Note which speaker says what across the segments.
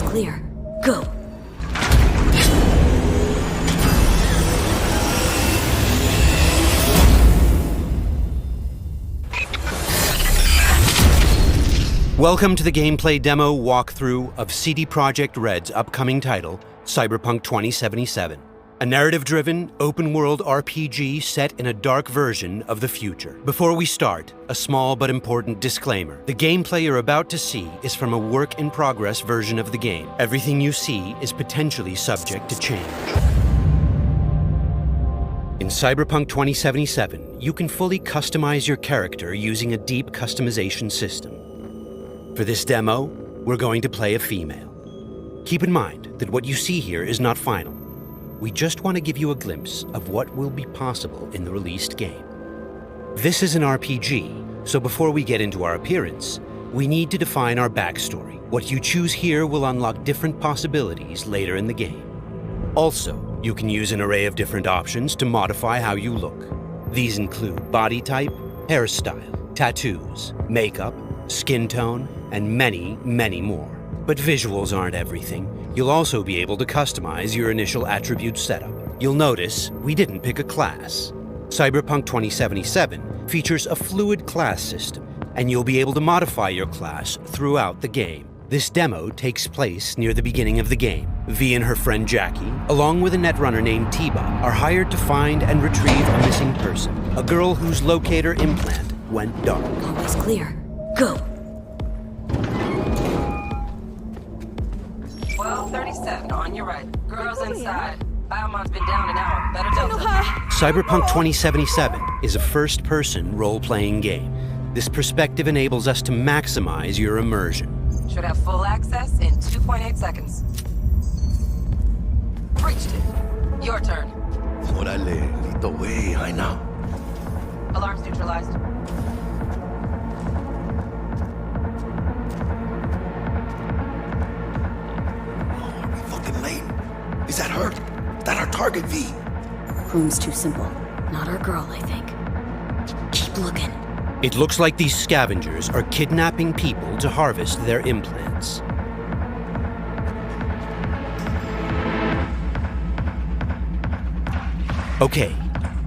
Speaker 1: clear. Go!
Speaker 2: Welcome to the gameplay demo walkthrough of CD Projekt Red's upcoming title, Cyberpunk 2077. A narrative-driven, open-world RPG set in a dark version of the future. Before we start, a small but important disclaimer. The gameplay you're about to see is from a work-in-progress version of the game. Everything you see is potentially subject to change. In Cyberpunk 2077, you can fully customize your character using a deep customization system. For this demo, we're going to play a female. Keep in mind that what you see here is not final. We just want to give you a glimpse of what will be possible in the released game. This is an RPG, so before we get into our appearance, we need to define our backstory. What you choose here will unlock different possibilities later in the game. Also, you can use an array of different options to modify how you look. These include body type, hairstyle, tattoos, makeup, skin tone, and many, many more. But visuals aren't everything. You'll also be able to customize your initial attribute setup. You'll notice we didn't pick a class. Cyberpunk 2077 features a fluid class system, and you'll be able to modify your class throughout the game. This demo takes place near the beginning of the game. V and her friend Jackie, along with a netrunner named Tiba, are hired to find and retrieve a missing person, a girl whose locator implant went dark.
Speaker 1: Always clear. Go!
Speaker 3: 12:37 on your right. Girls inside. Biomon's been down an hour. Better Delta.
Speaker 2: Cyberpunk 2077 is a first-person role-playing game. This perspective enables us to maximize your immersion.
Speaker 3: Should have full access in 2.8 seconds. Breached it. Your turn.
Speaker 4: Órale, lito way, I know.
Speaker 3: Alarms neutralized.
Speaker 4: Late. Is that her? That our target, V?
Speaker 1: Room's too simple. Not our girl, I think. Keep looking.
Speaker 2: It looks like these scavengers are kidnapping people to harvest their implants. Okay,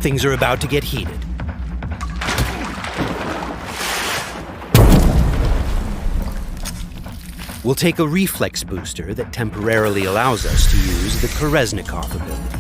Speaker 2: things are about to get heated. We'll take a reflex booster that temporarily allows us to use the Kereznikov ability.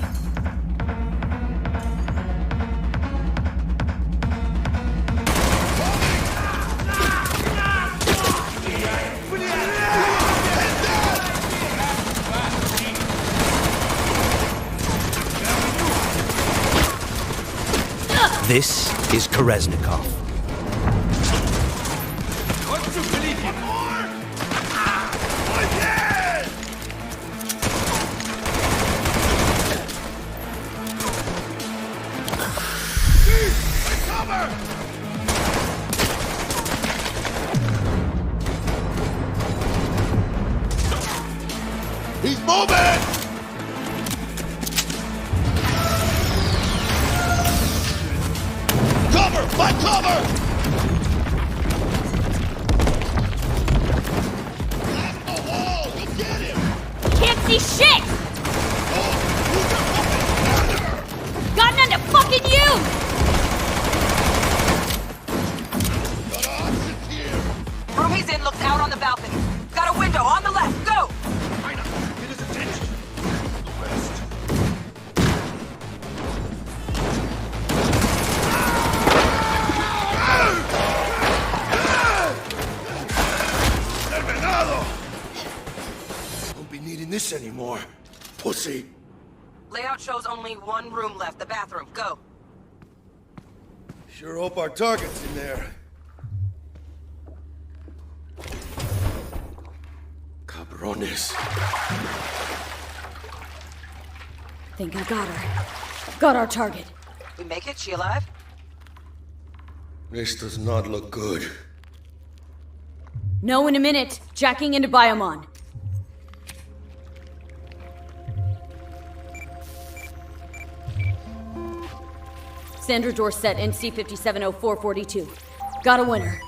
Speaker 2: This is Kereznikov.
Speaker 4: He's moving! Cover! Find cover! Blast the wall! Go get him!
Speaker 1: Can't see shit!
Speaker 4: Oh, who's your fucking partner?
Speaker 1: Got none to fucking use!
Speaker 4: Got options here!
Speaker 3: Room he's in looks out on the balcony. Got a window on the left. Go!
Speaker 4: China, get his attention! West. Terminado! Won't be needing this anymore. Pussy.
Speaker 3: Layout shows only one room left. The bathroom. Go.
Speaker 4: Sure hope our target's in there. Cabrones.
Speaker 1: Think I got her. Got our target.
Speaker 3: We make it? She alive?
Speaker 4: This does not look good.
Speaker 1: No, in a minute. Jacking into Biomon. Sandra Dorset, NC 570442. Got a winner.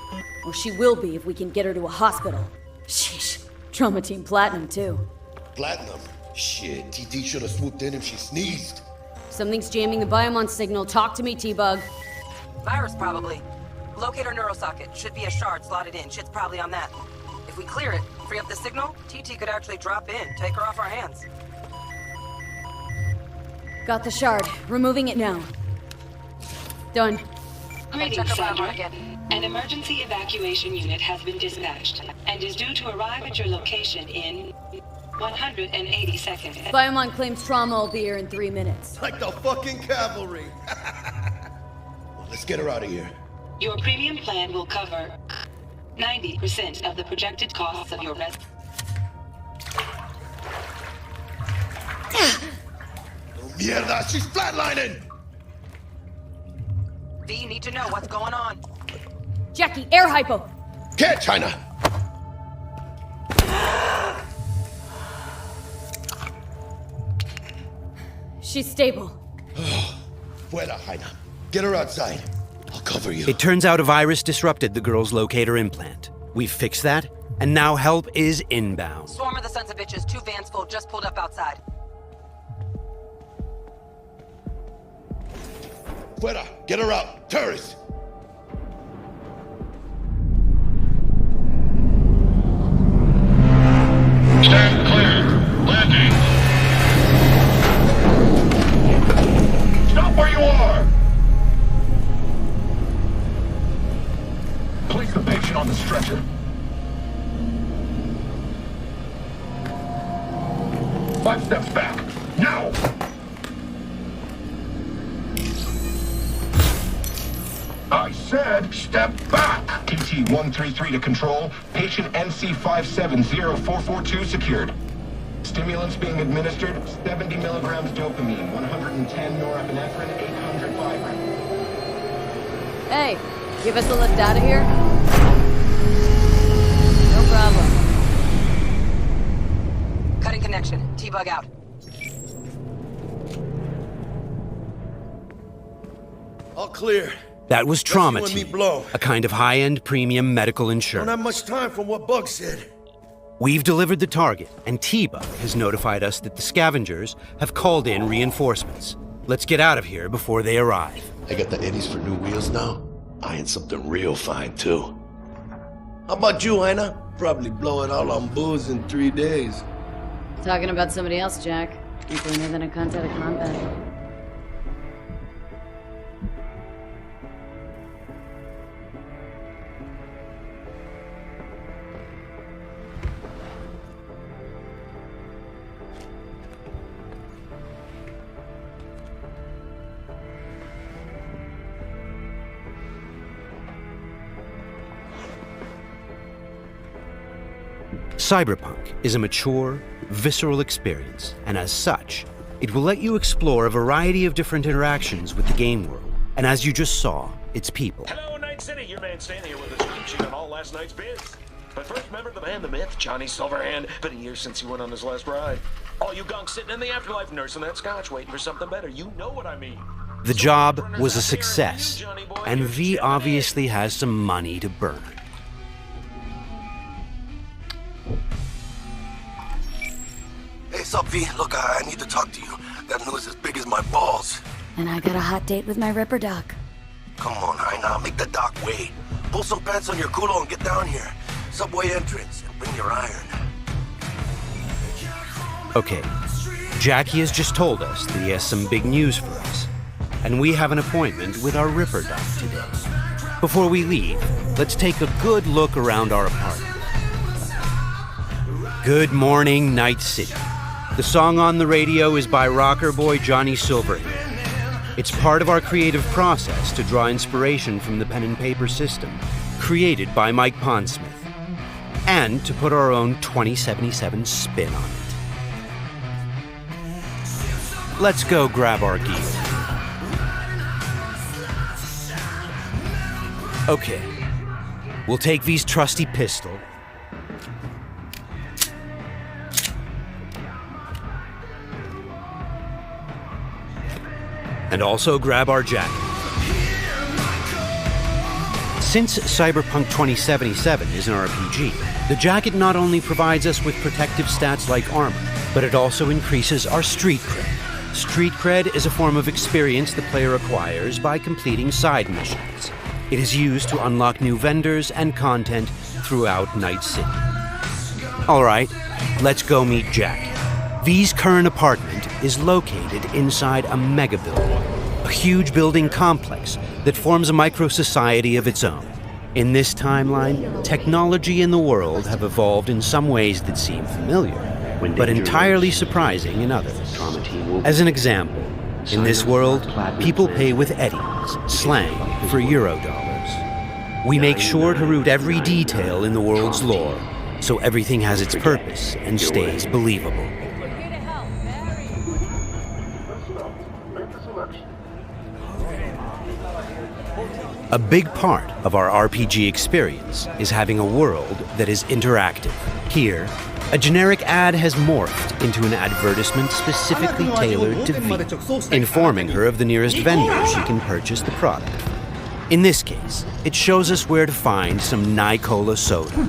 Speaker 1: Or she will be if we can get her to a hospital. Sheesh. Trauma Team Platinum, too.
Speaker 4: Platinum? Shit, TT should have swooped in if she sneezed.
Speaker 1: Something's jamming the Biomon signal. Talk to me, T-Bug.
Speaker 3: Virus, probably. Locate our neurosocket. Should be a shard slotted in. Shit's probably on that. If we clear it, free up the signal, TT could actually drop in, take her off our hands.
Speaker 1: Got the shard. Removing it now. Done.
Speaker 5: Greetings, Sandra. An emergency evacuation unit has been dispatched and is due to arrive at your location in 180 seconds.
Speaker 1: Biomon claims trauma will be here in 3 minutes.
Speaker 4: Like the fucking cavalry. Well, let's get her out of here.
Speaker 5: Your premium plan will cover 90% of the projected costs of your rest.
Speaker 4: Mierda, she's flatlining!
Speaker 3: V, need to know what's going on.
Speaker 1: Jackie, air hypo!
Speaker 4: Get China!
Speaker 1: She's stable.
Speaker 4: Fuera, Jaina. Get her outside. I'll cover you.
Speaker 2: It turns out a virus disrupted the girl's locator implant. We've fixed that, and now help is inbound.
Speaker 3: Swarm of the sons of bitches, 2 vans full, just pulled up outside.
Speaker 4: Fuera, get her out. Terrorists!
Speaker 6: Stand clear. Landing. Stop where you are! Place the patient on the stretcher. Five steps back. Now! I said step back! TT-133 to control. Patient NC570442 secured. Stimulants being administered, 70 milligrams dopamine, 110 norepinephrine, 800 fibrin.
Speaker 1: Hey, give us a lift out of here? No problem.
Speaker 3: Cutting connection. T-Bug out.
Speaker 4: All clear.
Speaker 2: That was Trauma
Speaker 4: Let's see when
Speaker 2: Team,
Speaker 4: me blow.
Speaker 2: a kind of high-end premium medical
Speaker 4: Don't
Speaker 2: insurance.
Speaker 4: have much time from what Bug said.
Speaker 2: We've delivered the target, and T-Bug has notified us that the scavengers have called in reinforcements. Let's get out of here before they arrive.
Speaker 4: I got the eddies for new wheels now. Eyeing something real fine, too. How about you, Jaina? Probably blow it all on booze in 3 days.
Speaker 1: Talking about somebody else, Jack. You cleaner than a cunt out of combat.
Speaker 2: Cyberpunk is a mature, visceral experience, and as such, it will let you explore a variety of different interactions with the game world. And as you just saw, its people.
Speaker 7: Hello, Night City. Your man Stan here with a cheat sheet on all last night's bids. But first, remember the man, the myth, Johnny Silverhand. Been a year since he went on his last ride. All you gunks sitting in the afterlife nursing that scotch, waiting for something better. You know what I mean.
Speaker 2: The job was a success, and V obviously has some money to burn.
Speaker 4: Hey, sup, V? Look, I need to talk to you. Got news as big as my balls.
Speaker 1: And I got a hot date with my Ripperdoc.
Speaker 4: Come on, Jaina, make the doc wait. Pull some pants on your culo and get down here. Subway entrance, and bring your iron.
Speaker 2: Okay, Jackie has just told us that he has some big news for us, and we have an appointment with our Ripperdoc today. Before we leave, let's take a good look around our apartment. Good morning, Night City. The song on the radio is by rocker boy Johnny Silverhand. It's part of our creative process to draw inspiration from the pen and paper system, created by Mike Pondsmith, and to put our own 2077 spin on it. Let's go grab our gear. Okay, we'll take V's trusty pistol, and also grab our jacket. Since Cyberpunk 2077 is an RPG, the jacket not only provides us with protective stats like armor, but it also increases our street cred. Street cred is a form of experience the player acquires by completing side missions. It is used to unlock new vendors and content throughout Night City. Alright, let's go meet Jack. V's current apartment is located inside a mega building, a huge building complex that forms a micro-society of its own. In this timeline, technology and the world have evolved in some ways that seem familiar, but entirely surprising in others. As an example, in this world, people pay with eddies, slang for Eurodollars. We make sure to root every detail in the world's lore, so everything has its purpose and stays believable. A big part of our RPG experience is having a world that is interactive. Here, a generic ad has morphed into an advertisement specifically tailored to V, informing her of the nearest vendor she can purchase the product. In this case, it shows us where to find some Nicola soda.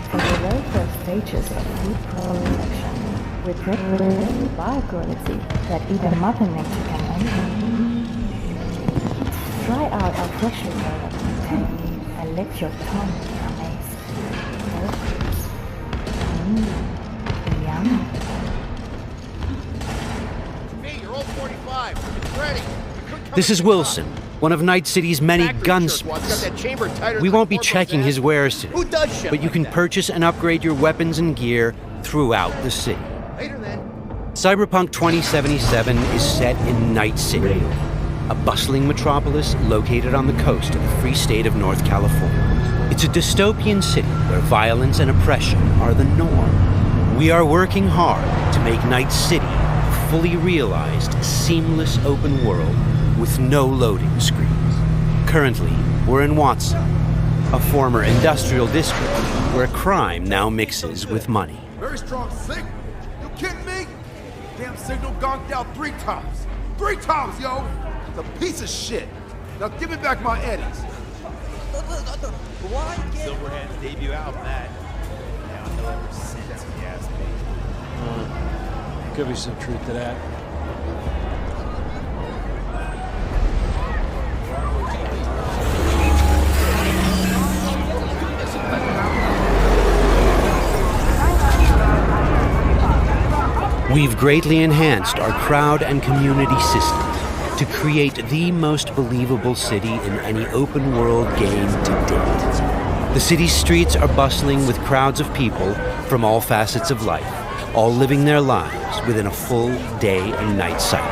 Speaker 8: For the very first stages of food production, with bio-quality that even Mother Nature can envy. Try out our freshly developed content and let your tongue be amazed. Yum.
Speaker 9: Hey, you're all 45. It's ready.
Speaker 2: This is Wilson, one of Night City's many gunsmiths. We won't be checking his wares today, but you can purchase and upgrade your weapons and gear throughout the city. Cyberpunk 2077 is set in Night City, a bustling metropolis located on the coast of the free state of North California. It's a dystopian city where violence and oppression are the norm. We are working hard to make Night City a fully realized, seamless open world with no loading screens. Currently, we're in Watson, a former industrial district where crime now mixes with money.
Speaker 10: Very strong signal. You kidding me? Damn signal gonked out 3 times. 3 times, yo! It's a piece of shit. Now give me back my eddies.
Speaker 9: Silverhand's debut album, that. Now he'll ever since, if you ask me.
Speaker 11: Could be some truth to that.
Speaker 2: We've greatly enhanced our crowd and community systems to create the most believable city in any open-world game to date. The city's streets are bustling with crowds of people from all facets of life, all living their lives within a full day and night cycle.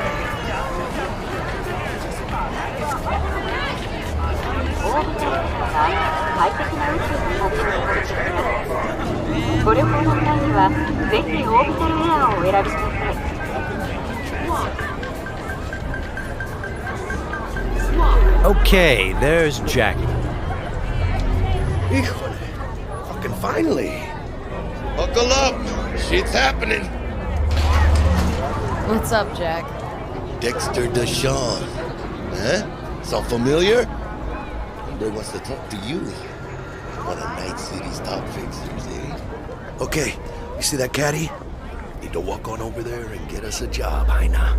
Speaker 2: Okay, there's Jackie.
Speaker 4: Híjole. Fucking finally. Buckle up. Shit's happening.
Speaker 1: What's up, Jack?
Speaker 4: Dexter Deshawn. Huh? Sound familiar? Hombre wants to talk to you. One of Night City's top fixers, eh? Okay, you see that caddy? Need to walk on over there and get us a job, Heina.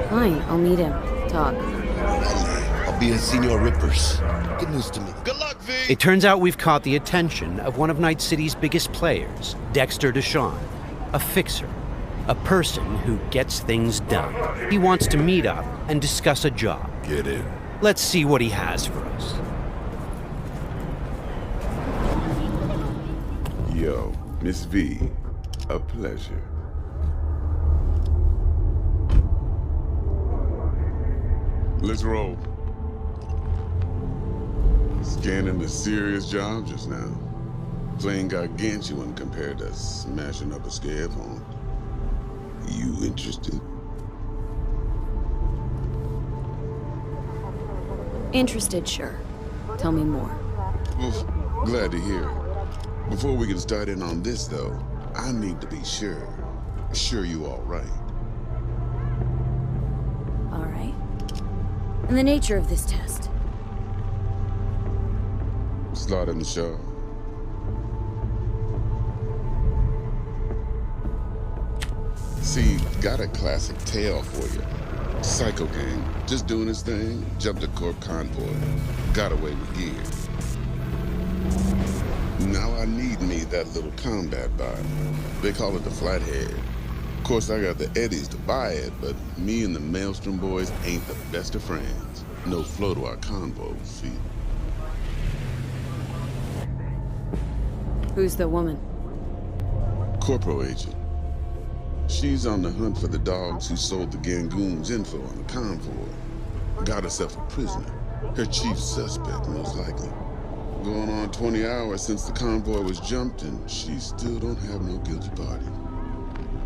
Speaker 1: Fine, I'll meet him. Talk.
Speaker 4: I'll be in Senor Rippers. Good news to me. Good luck, V!
Speaker 2: It turns out we've caught the attention of one of Night City's biggest players, Dexter Deshawn, a fixer, a person who gets things done. He wants to meet up and discuss a job.
Speaker 4: Get in.
Speaker 2: Let's see what he has for us.
Speaker 12: Yo, Miss V, a pleasure. Let's roll. Scanning a serious job just now. Playing gargantuan compared to smashing up a scab phone. You interested?
Speaker 1: Interested, sure. Tell me more.
Speaker 12: Well, glad to hear it. Before we get started on this, though, I need to be sure. Sure you all right.
Speaker 1: All right. And the nature of this test?
Speaker 12: Slaughter in the show. See, got a classic tale for you. Psycho gang, just doing his thing, jumped a Corp convoy, got away with gear. Now I need me that little combat bot. They call it the Flathead. Of course, I got the Eddies to buy it, but me and the Maelstrom boys ain't the best of friends. No flow to our convo, see?
Speaker 1: Who's the woman?
Speaker 12: Corporal agent. She's on the hunt for the dogs who sold the Gangoons info on the convoy. Got herself a prisoner. Her chief suspect, most likely. Going on 20 hours since the convoy was jumped, and she still don't have no guilty party.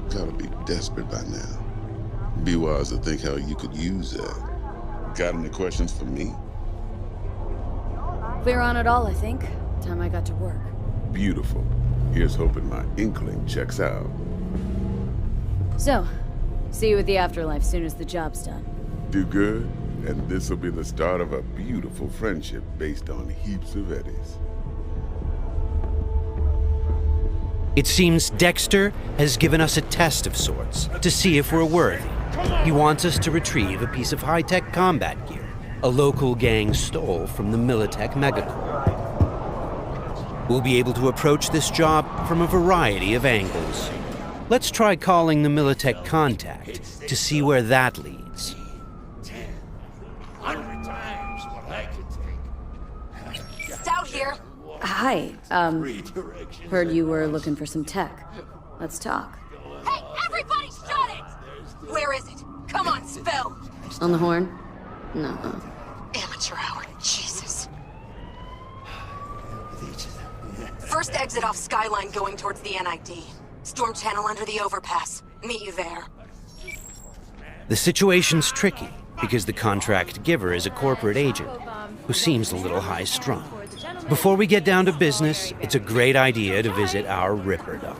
Speaker 12: Gotta be desperate by now. Be wise to think how you could use that. Got any questions for me?
Speaker 1: Clear on it all, I think. Time I got to work.
Speaker 12: Beautiful. Here's hoping my inkling checks out.
Speaker 1: So, see you at the afterlife soon as the job's done.
Speaker 12: Do good, and this'll be the start of a beautiful friendship based on heaps of eddies.
Speaker 2: It seems Dexter has given us a test of sorts to see if we're worthy. He wants us to retrieve a piece of high-tech combat gear a local gang stole from the Militech megacorp. We'll be able to approach this job from a variety of angles. Let's try calling the Militech contact to see where that leads.
Speaker 11: 100 times what I could take.
Speaker 1: Stout here. Hi, heard you were looking for some tech. Let's talk.
Speaker 3: Hey, everybody shut it! Where is it? Come on, spill!
Speaker 1: On the horn? No.
Speaker 3: Amateur hour, Jesus. First exit off Skyline going towards the NID. Storm channel under the overpass. Meet you there.
Speaker 2: The situation's tricky because the contract giver is a corporate agent who seems a little high-strung. Before we get down to business, it's a great idea to visit our Ripperdoc.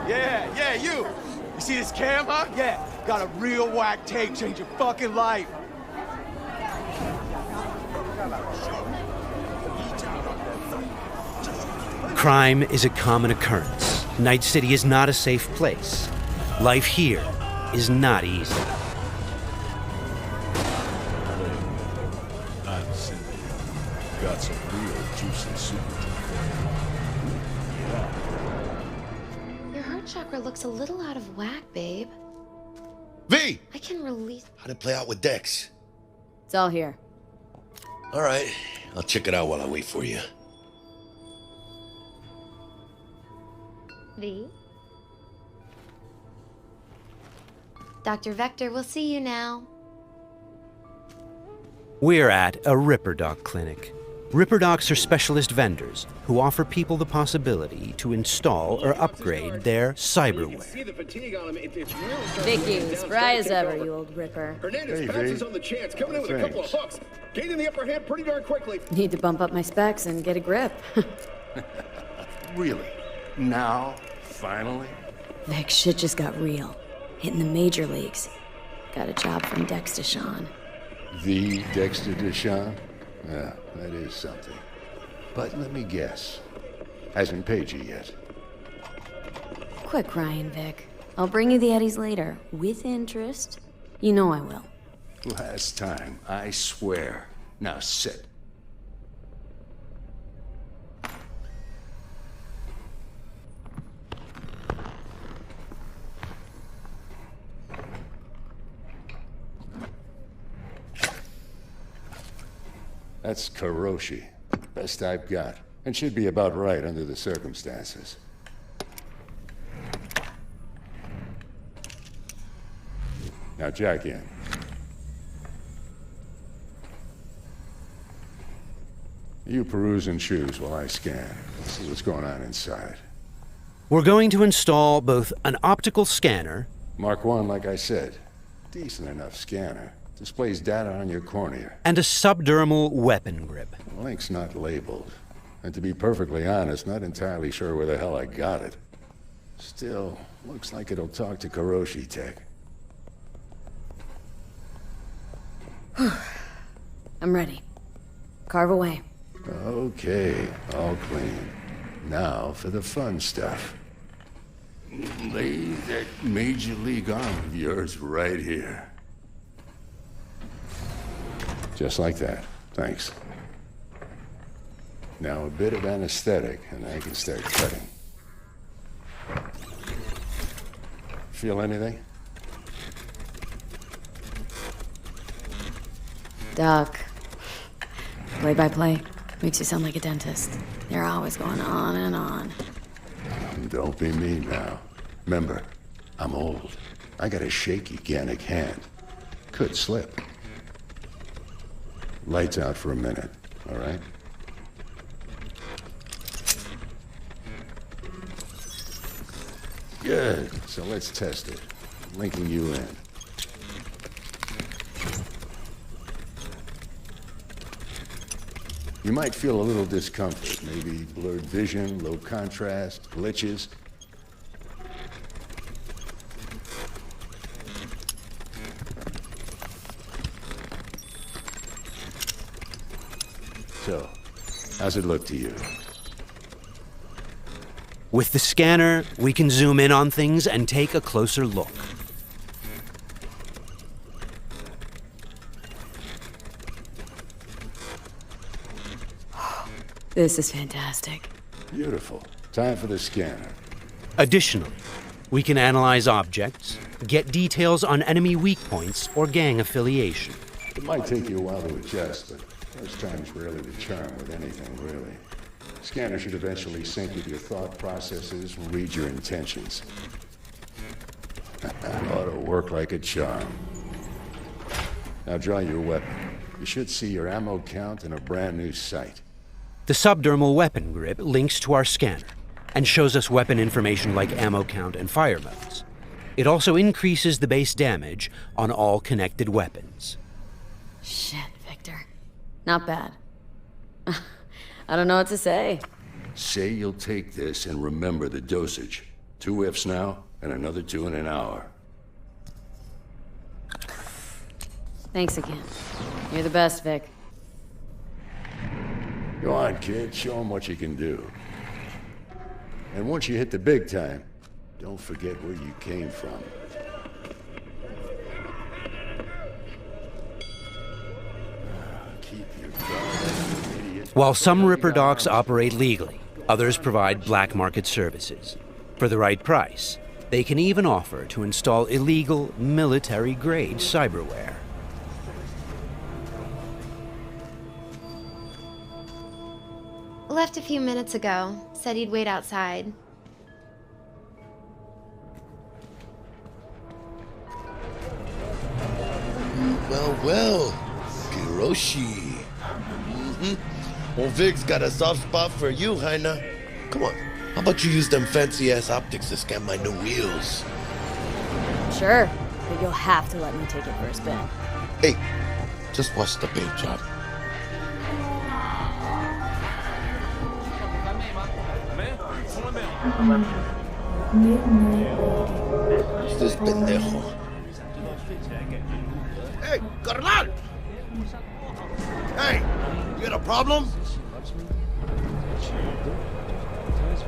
Speaker 9: Yeah, you! You see this cam, huh? Yeah, got a real whack tape, change your fucking life.
Speaker 2: Crime is a common occurrence. Night City is not a safe place. Life here is not easy.
Speaker 11: I'm Cindy. Got some real juicy super.
Speaker 13: Your heart chakra looks a little out of whack, babe.
Speaker 4: V!
Speaker 13: I can release...
Speaker 4: How'd it play out with Dex?
Speaker 1: It's all here.
Speaker 4: All right, I'll check it out while I wait for you.
Speaker 13: V? Dr. Vector, we'll see you now.
Speaker 2: We're at a Ripperdoc clinic. Ripperdocs are specialist vendors who offer people the possibility to install or upgrade their cyberware.
Speaker 1: Vicky, spry as ever, you old Ripper.
Speaker 6: Hernandez passes on the chance, coming in with a couple of hooks. Gaining the upper hand pretty darn quickly.
Speaker 1: Need to bump up my specs and get a grip.
Speaker 11: Really? Now? Finally?
Speaker 1: Vic, shit just got real. Hitting the major leagues. Got a job from Dex Deshawn.
Speaker 11: The Dexter Deshawn? Yeah, that is something. But let me guess. Hasn't paid you yet.
Speaker 1: Quit crying, Vic. I'll bring you the eddies later, with interest. You know I will.
Speaker 11: Last time, I swear. Now sit. That's Karoshi. Best I've got. And should be about right under the circumstances. Now jack in. You peruse and choose while I scan. See what's going on inside.
Speaker 2: We're going to install both an optical scanner...
Speaker 11: Mark 1, like I said. Decent enough scanner. Displays data on your cornea.
Speaker 2: ...and a subdermal weapon grip.
Speaker 11: The link's not labeled. And to be perfectly honest, not entirely sure where the hell I got it. Still, looks like it'll talk to Kiroshi Tech.
Speaker 1: I'm ready. Carve away.
Speaker 11: Okay, all clean. Now for the fun stuff. Lay that Major League arm of yours right here. Just like that. Thanks. Now a bit of anesthetic, and I can start cutting. Feel anything?
Speaker 1: Doc. Play-by-play. Makes you sound like a dentist. They're always going on and on.
Speaker 11: Don't be mean now. Remember, I'm old. I got a shaky Gannic hand. Could slip. Lights out for a minute, all right? Good. So let's test it. Linking you in. You might feel a little discomfort, maybe blurred vision, low contrast, glitches. So, how's it look to you?
Speaker 2: With the scanner, we can zoom in on things and take a closer look.
Speaker 1: This is fantastic.
Speaker 11: Beautiful. Time for the scanner.
Speaker 2: Additionally, we can analyze objects, get details on enemy weak points or gang affiliation.
Speaker 11: It might take you a while to adjust, but first time's rarely the charm with anything, really. Scanner should eventually sync with your thought processes and read your intentions. Ought to work like a charm. Now draw your weapon. You should see your ammo count in a brand new sight.
Speaker 2: The subdermal weapon grip links to our scanner and shows us weapon information like ammo count and fire modes. It also increases the base damage on all connected weapons.
Speaker 1: Shit, Victor. Not bad. I don't know what to say.
Speaker 11: Say you'll take this and remember the dosage. 2 whiffs now, and another 2 in an hour.
Speaker 1: Thanks again. You're the best, Vic.
Speaker 11: Go on, kid. Show them what you can do. And once you hit the big time, don't forget where you came from. Keep your guard, idiot.
Speaker 2: While some Ripperdocs operate legally, others provide black market services. For the right price, they can even offer to install illegal, military-grade cyberware.
Speaker 13: Left a few minutes ago. Said he'd wait outside.
Speaker 4: Well, Kiroshi. Well, Vic's got a soft spot for you, Heina. Come on, how about you use them fancy-ass optics to scan my new wheels?
Speaker 1: Sure, but you'll have to let me take it for a spin.
Speaker 4: Hey, just watch the paint job. Who's this pendejo? Hey, carnal! Hey, you got a problem?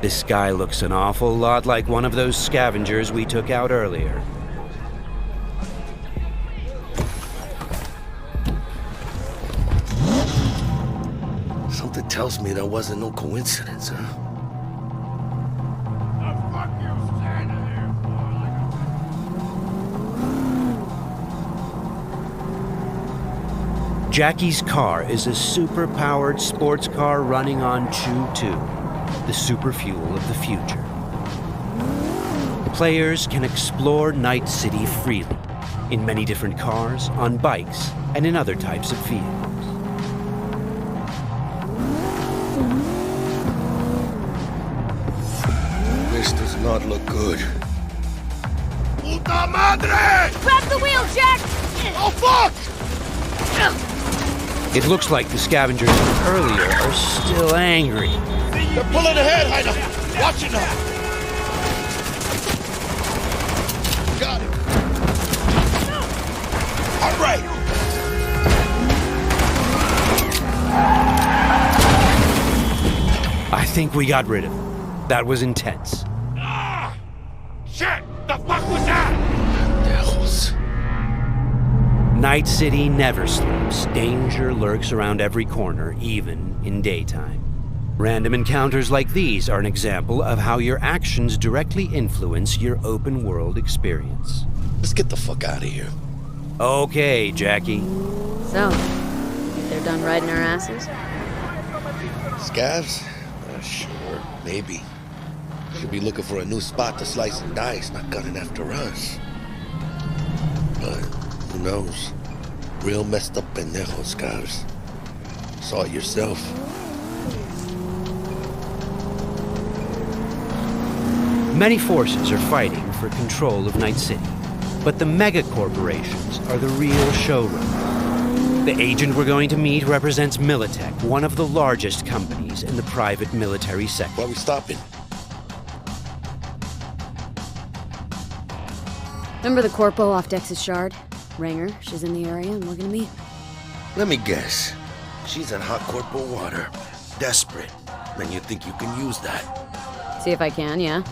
Speaker 2: This guy looks an awful lot like one of those scavengers we took out earlier.
Speaker 4: Something tells me that wasn't no coincidence, huh?
Speaker 2: Jackie's car is a super-powered sports car running on Chew-2, the super fuel of the future. Players can explore Night City freely, in many different cars, on bikes, and in other types of vehicles.
Speaker 4: not look good. Puta madre!
Speaker 1: Grab the wheel, Jack!
Speaker 4: Oh, fuck!
Speaker 2: It looks like the scavengers from earlier are still angry.
Speaker 4: They're pulling ahead, Heiner! Watch it now! Got it! All right!
Speaker 2: I think we got rid of him. That was intense.
Speaker 10: Ah! Shit! The fuck was that?
Speaker 4: Devils.
Speaker 2: Night City never sleeps. Danger lurks around every corner, even in daytime. Random encounters like these are an example of how your actions directly influence your open world experience.
Speaker 4: Let's get the fuck out of here.
Speaker 2: Okay, Jackie.
Speaker 1: So, think they're done riding our asses?
Speaker 4: Scavs? Sure, maybe. Should be looking for a new spot to slice and dice, not gunning after us. But who knows? Real messed up pendejos, Scavs. Saw it yourself.
Speaker 2: Many forces are fighting for control of Night City, but the mega corporations are the real showrunner. The agent we're going to meet represents Militech, one of the largest companies in the private military sector.
Speaker 4: Why are we stopping?
Speaker 1: Remember the corpo off Dex's shard? Ranger, she's in the area and we're gonna meet.
Speaker 4: Let me guess. She's in hot corporal water. Desperate. Then you think you can use that?
Speaker 1: See if I can, yeah.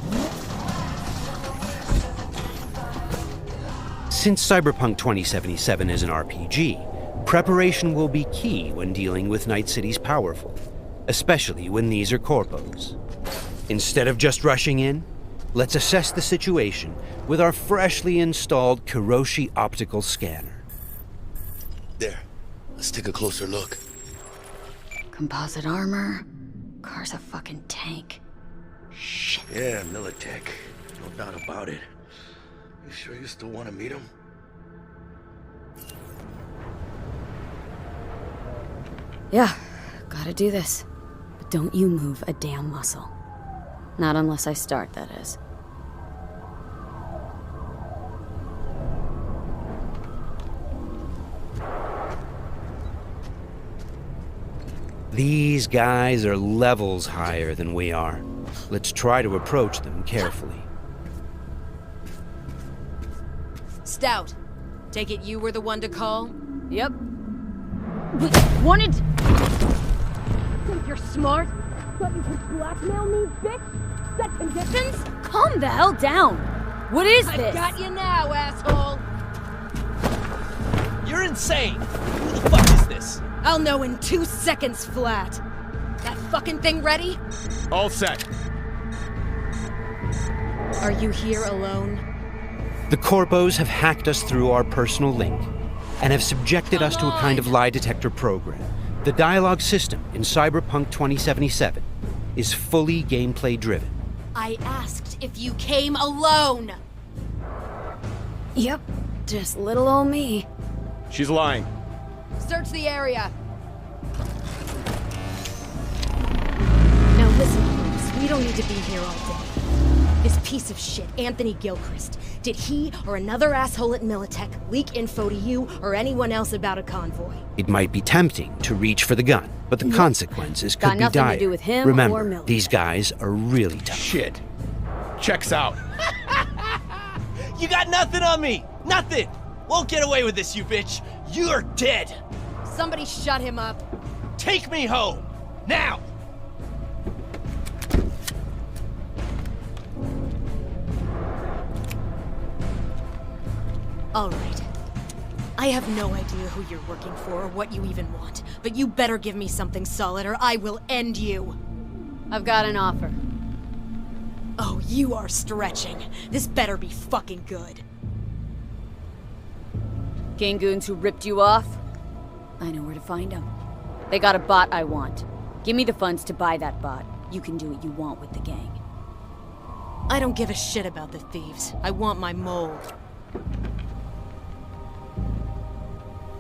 Speaker 2: Since Cyberpunk 2077 is an RPG, preparation will be key when dealing with Night City's powerful, especially when these are corpos. Instead of just rushing in, let's assess the situation with our freshly installed Kiroshi optical scanner.
Speaker 4: There. Let's take a closer look.
Speaker 1: Composite armor. Car's a fucking tank. Shit.
Speaker 4: Yeah, Militech. No doubt about it. You sure you still want to meet him?
Speaker 1: Yeah, gotta do this. But don't you move a damn muscle. Not unless I start, that is.
Speaker 2: These guys are levels higher than we are. Let's try to approach them carefully.
Speaker 14: Stout, take it you were the one to call?
Speaker 1: Yep. Wanted... Think you're smart? Thought you could blackmail me, bitch? Set conditions? Calm the hell down! What is this?
Speaker 14: I've got you now, asshole!
Speaker 15: You're insane! Who the fuck is this?
Speaker 14: I'll know in 2 seconds flat. That fucking thing ready?
Speaker 10: All set.
Speaker 14: Are you here alone?
Speaker 2: The corpos have hacked us through our personal link and have subjected us to a kind of lie detector program. The dialogue system in Cyberpunk 2077 is fully gameplay driven.
Speaker 14: I asked if you came alone!
Speaker 1: Yep, just little old me.
Speaker 10: She's lying.
Speaker 14: Search the area.
Speaker 16: Now listen, folks, we don't need to be here all day. This piece of shit, Anthony Gilchrist, did he or another asshole at Militech leak info to you or anyone else about a convoy?
Speaker 2: It might be tempting to reach for the gun, but the consequences could
Speaker 1: Got
Speaker 2: be
Speaker 1: nothing
Speaker 2: dire.
Speaker 1: to do with him or
Speaker 2: Remember,
Speaker 1: Militech.
Speaker 2: these guys are really tough.
Speaker 10: Shit. Checks out.
Speaker 15: You got nothing on me! Nothing! Won't get away with this, you bitch! You're dead!
Speaker 14: Somebody shut him up.
Speaker 15: Take me home! Now!
Speaker 16: All right. I have no idea who you're working for or what you even want, but you better give me something solid or I will end you.
Speaker 1: I've got an offer.
Speaker 16: Oh, you are stretching. This better be fucking good.
Speaker 1: Gangoons who ripped you off? I know where to find them. They got a bot I want. Give me the funds to buy that bot. You can do what you want with the gang.
Speaker 16: I don't give a shit about the thieves. I want my mold.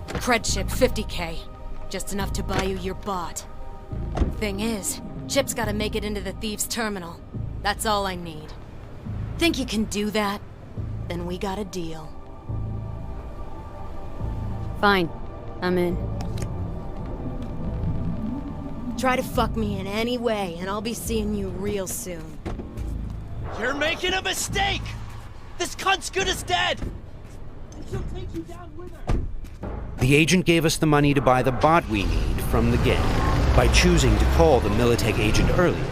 Speaker 16: Cred chip, 50K. Just enough to buy you your bot. Thing is, Chip's gotta make it into the thieves' terminal. That's all I need. think you can do that? Then we got a deal.
Speaker 1: Fine. I'm in.
Speaker 16: Try to fuck me in any way, and I'll be seeing you real soon.
Speaker 15: You're making a mistake! This cunt's good as dead!
Speaker 17: She'll take you down with her.
Speaker 2: The agent gave us the money to buy the bot we need from the gang. By choosing to call the Militech agent earlier,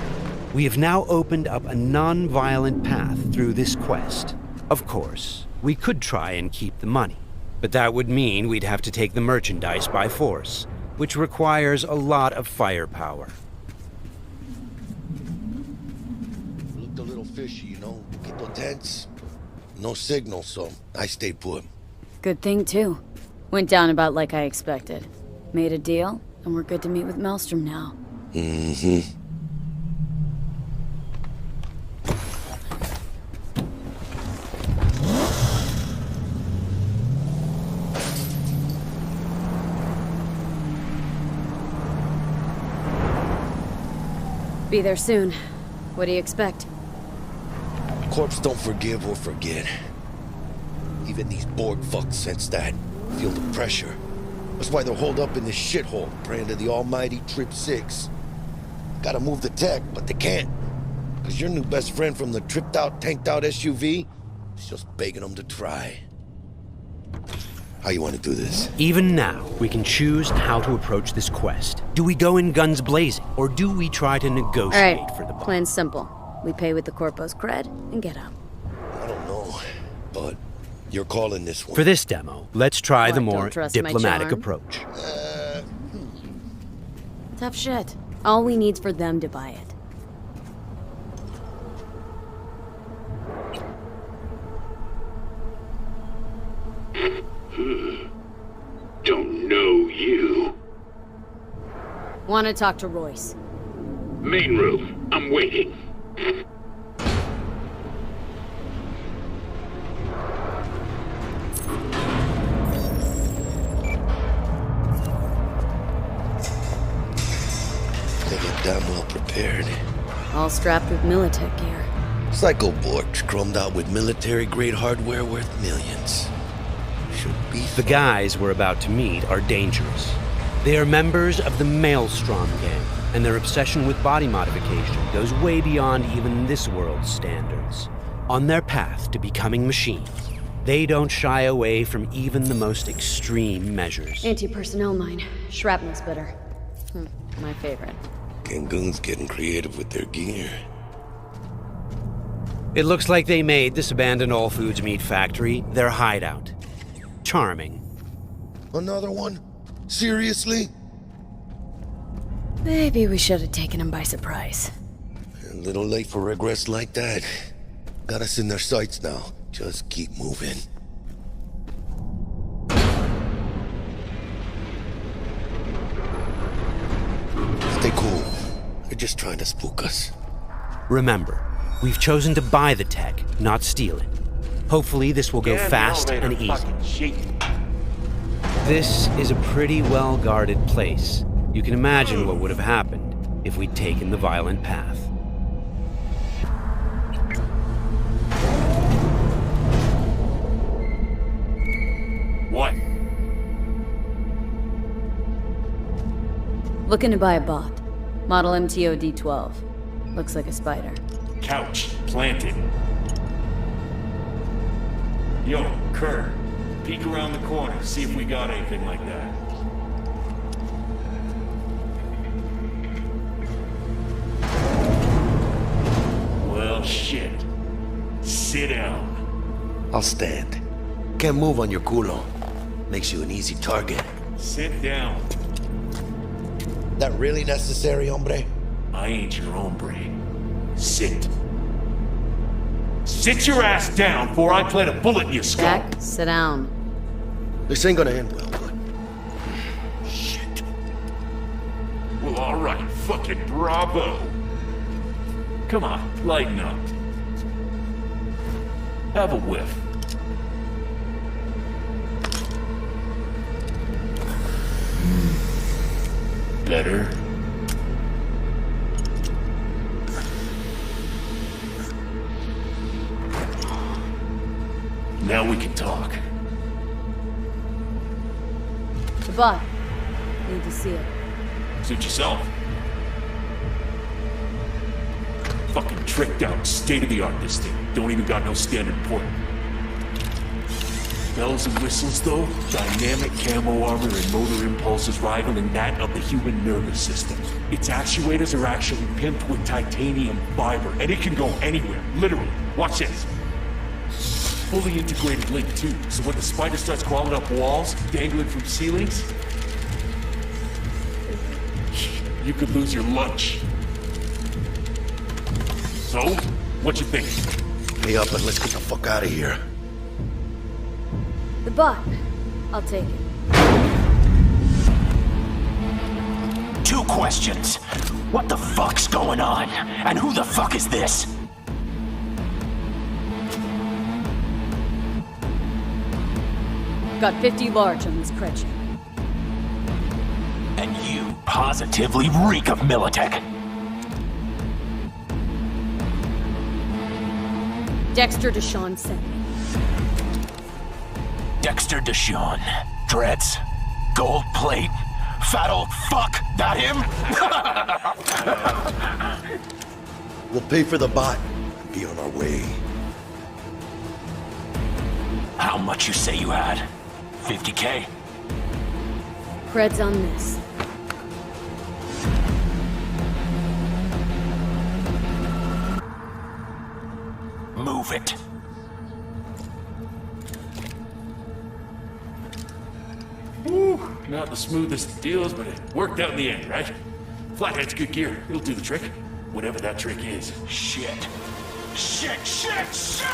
Speaker 2: we have now opened up a non-violent path through this quest. Of course, we could try and keep the money, but that would mean we'd have to take the merchandise by force, which requires a lot of firepower.
Speaker 4: Looked a little fishy, you know? Poquito tense. No signal, so I stayed put.
Speaker 1: Good thing, too. Went down about like I expected. Made a deal, and we're good to meet with Maelstrom now.
Speaker 4: Mm-hmm.
Speaker 1: Be there soon. What do you expect?
Speaker 4: Corps don't forgive or forget. Even these Borg fucks sense that. Feel the pressure. That's why they're holed up in this shithole, praying to the almighty Trip 6. Gotta move the tech, but they can't. Cause your new best friend from the tripped out, tanked out SUV is just begging them to try. How you want to do this?
Speaker 2: Even now, we can choose how to approach this quest. Do we go in guns blazing, or do we try to negotiate for the bot?
Speaker 1: Plan's simple. We pay with the Corpo's cred and get out.
Speaker 4: I don't know, but you're calling this one.
Speaker 2: For this demo, let's try the more
Speaker 1: don't trust my
Speaker 2: diplomatic
Speaker 1: charm?
Speaker 2: approach.
Speaker 1: Tough shit. All we need's for them to buy it.
Speaker 11: Don't know you.
Speaker 1: Want to talk to Royce.
Speaker 11: Main room. I'm waiting.
Speaker 4: They get damn well prepared.
Speaker 1: All strapped with Militech gear.
Speaker 4: Psycho Borgs chromed out with military-grade hardware worth millions. Should be
Speaker 2: The guys we're about to meet are dangerous. They are members of the Maelstrom gang, and their obsession with body modification goes way beyond even this world's standards. On their path to becoming machines, they don't shy away from even the most extreme measures.
Speaker 1: Anti-personnel mine. Shrapnel splitter. My favorite.
Speaker 4: Gangoon's getting creative with their gear.
Speaker 2: It looks like they made this abandoned all foods meat factory their hideout. Charming.
Speaker 4: Another one? Seriously?
Speaker 1: Maybe we should have taken him by surprise.
Speaker 4: A little late for regrets like that. Got us in their sights now. Just keep moving. Stay cool. They're just trying to spook us.
Speaker 2: Remember, we've chosen to buy the tech, not steal it. Hopefully this will go fast and easy. This is a pretty well-guarded place. You can imagine what would have happened if we'd taken the violent path.
Speaker 11: What?
Speaker 1: Looking to buy a bot. Model MTO D12. Looks like a spider.
Speaker 11: Couch planted. Yo, Kurt, peek around the corner, see if we got anything like that. Well, shit. Sit down.
Speaker 4: I'll stand. Can't move on your culo. Makes you an easy target.
Speaker 11: Sit down.
Speaker 4: That really necessary, hombre?
Speaker 11: I ain't your hombre. Sit. Sit your ass down before I plant a bullet in your skull.
Speaker 1: Jack, sit down.
Speaker 4: This ain't gonna end well, but...
Speaker 11: Shit. Well, alright. Fucking bravo. Come on, lighten up. Have a whiff. Better.
Speaker 18: Now we can talk.
Speaker 1: The bot. Need to see it.
Speaker 18: Suit yourself. Fucking tricked out, state-of-the-art this thing. Don't even got no standard port. Bells and whistles though, dynamic camo armor and motor impulses rivaling that of the human nervous system. Its actuators are actually pimped with titanium fiber, and it can go anywhere, literally. Watch this. Fully integrated link too, so when the spider starts crawling up walls, dangling from ceilings, you could lose your lunch. So, what you think?
Speaker 4: Pay up and let's get the fuck out of here.
Speaker 1: The bot. I'll take it.
Speaker 19: 2 questions. What the fuck's going on? And who the fuck is this?
Speaker 1: Got 50 large on this Kretchen.
Speaker 19: And you positively reek of Militech.
Speaker 1: Dexter Deshawn sent me.
Speaker 19: Dexter Deshawn. Dreads. Gold plate. Fat old fuck. That him?
Speaker 4: We'll pay for the bot and be on our way.
Speaker 19: How much you say you had? 50K?
Speaker 1: Creds on this.
Speaker 19: Move it.
Speaker 18: Woo, not the smoothest deals, but it worked out in the end, right? Flathead's good gear. It'll do the trick. Whatever that trick is.
Speaker 19: Shit. Shit, shit, shit!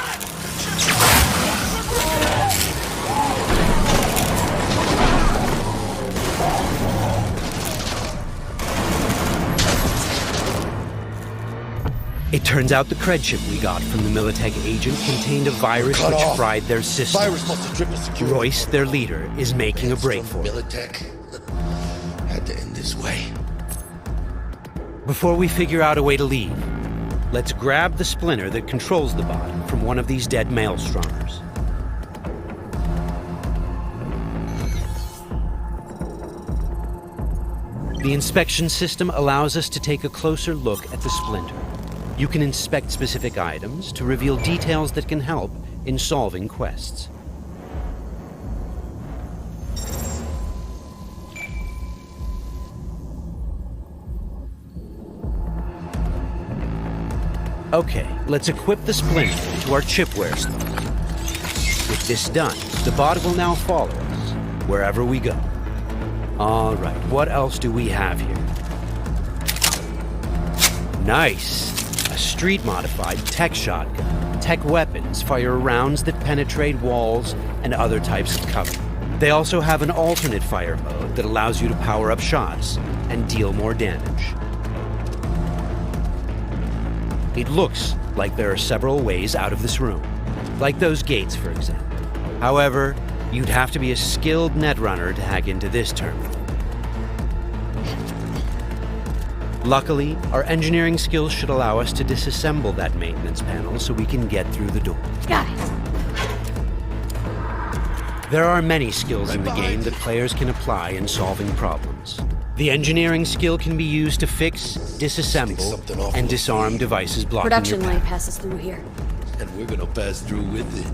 Speaker 2: It turns out the cred chip we got from the Militech agent contained a virus which fried their system.
Speaker 4: Virus must have tripped security.
Speaker 2: Royce, their leader, is making a break for it.
Speaker 4: Militech had to end this way.
Speaker 2: Before we figure out a way to leave, let's grab the splinter that controls the bot from one of these dead maelstromers. The inspection system allows us to take a closer look at the splinter. You can inspect specific items to reveal details that can help in solving quests. Okay, let's equip the splinter into our chipware slot. With this done, the bot will now follow us wherever we go. All right, what else do we have here? Nice! A street-modified tech shotgun. Tech weapons fire rounds that penetrate walls and other types of cover. They also have an alternate fire mode that allows you to power up shots and deal more damage. It looks like there are several ways out of this room, like those gates, for example. However, you'd have to be a skilled netrunner to hack into this terminal. Luckily, our engineering skills should allow us to disassemble that maintenance panel so we can get through the door.
Speaker 1: Got it!
Speaker 2: There are many skills in the game that players can apply in solving problems. The engineering skill can be used to fix, disassemble, and disarm devices blocking
Speaker 1: Production
Speaker 2: your
Speaker 1: line
Speaker 2: path.
Speaker 1: passes through here.
Speaker 4: And we're gonna pass through with it.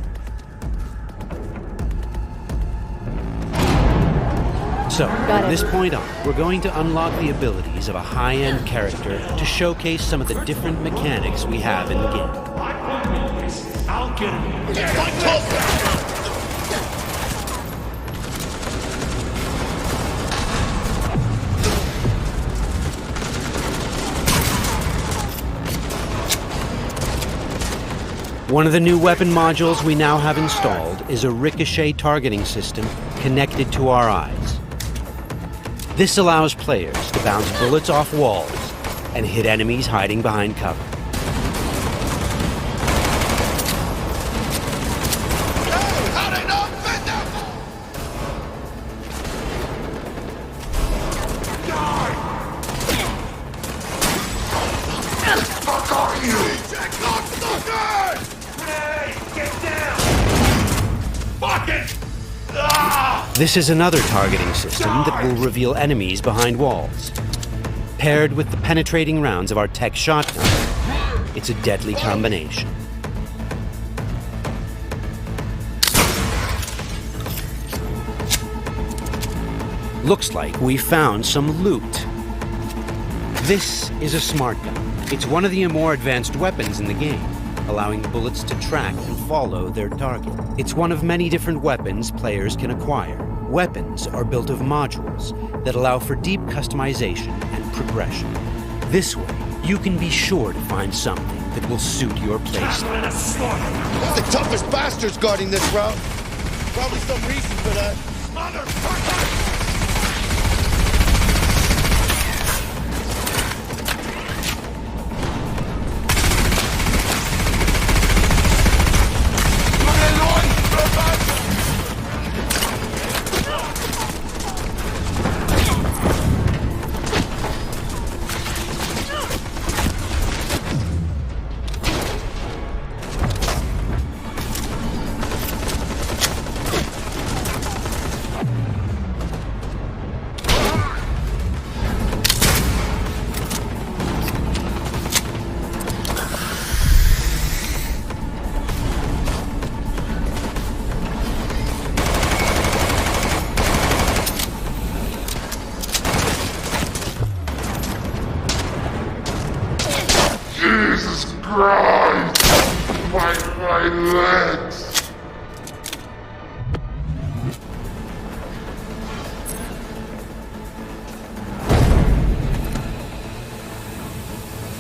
Speaker 2: So, from this point on, we're going to unlock the abilities of a high-end character to showcase some of the different mechanics we have in the game.
Speaker 18: I'll get him.
Speaker 2: One of the new weapon modules we now have installed is a ricochet targeting system connected to our eyes. This allows players to bounce bullets off walls and hit enemies hiding behind cover.
Speaker 18: Fucking!
Speaker 2: This is another targeting system that will reveal enemies behind walls. Paired with the penetrating rounds of our tech shotgun, it's a deadly combination. Looks like we found some loot. This is a smart gun. It's one of the more advanced weapons in the game, allowing bullets to track and follow their target. It's one of many different weapons players can acquire. Weapons are built of modules that allow for deep customization and progression. This way, you can be sure to find something that will suit your playstyle.
Speaker 4: The toughest bastards guarding this route. Probably some reason for that.
Speaker 18: Motherfucker!
Speaker 11: Jesus Christ! My legs!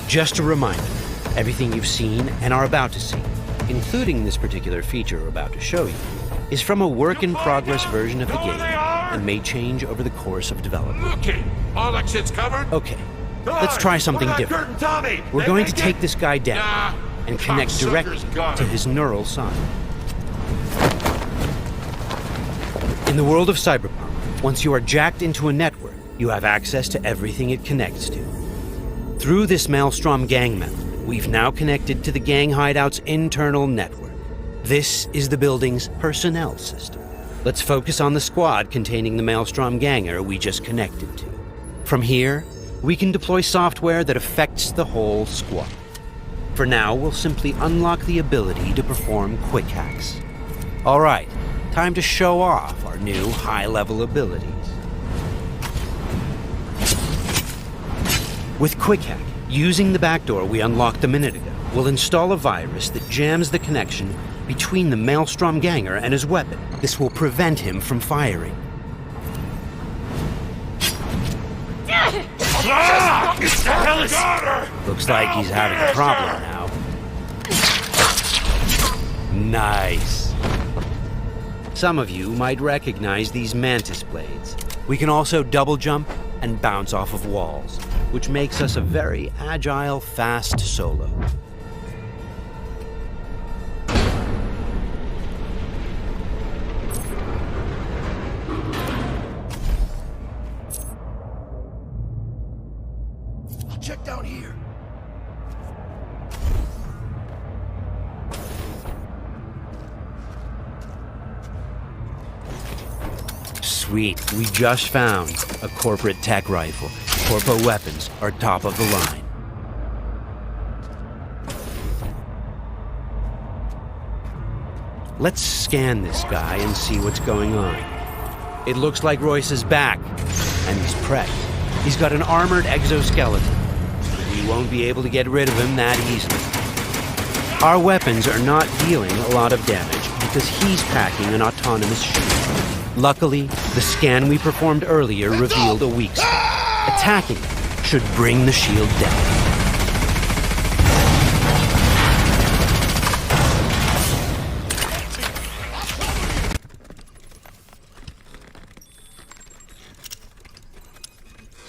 Speaker 2: Just a reminder, everything you've seen and are about to see, including this particular feature we're about to show you, is from a work-in-progress version of the game and may change over the course of development.
Speaker 18: Okay, all that shit's covered?
Speaker 2: Okay, let's try something different. We're going to take this guy down and connect directly to his neural sign. In the world of Cyberpunk, once you are jacked into a network, you have access to everything it connects to. Through this Maelstrom gang method, we've now connected to the gang hideout's internal network. This is the building's personnel system. Let's focus on the squad containing the Maelstrom ganger we just connected to. From here, we can deploy software that affects the whole squad. For now, we'll simply unlock the ability to perform quick hacks. All right, time to show off our new high-level abilities. With Quick Hack, using the backdoor we unlocked a minute ago, we'll install a virus that jams the connection between the Maelstrom ganger and his weapon. This will prevent him from firing. Looks like he's having a problem now. Nice. Some of you might recognize these mantis blades. We can also double jump and bounce off of walls, which makes us a very agile, fast solo.
Speaker 10: Check down here.
Speaker 2: Sweet, we just found a corporate tech rifle. Corpo weapons are top of the line. Let's scan this guy and see what's going on. It looks like Royce is back, and he's prepped. He's got an armored exoskeleton. We won't be able to get rid of him that easily. Our weapons are not dealing a lot of damage because he's packing an autonomous shield. Luckily, the scan we performed earlier revealed a weak spot. Attacking it should bring the shield down.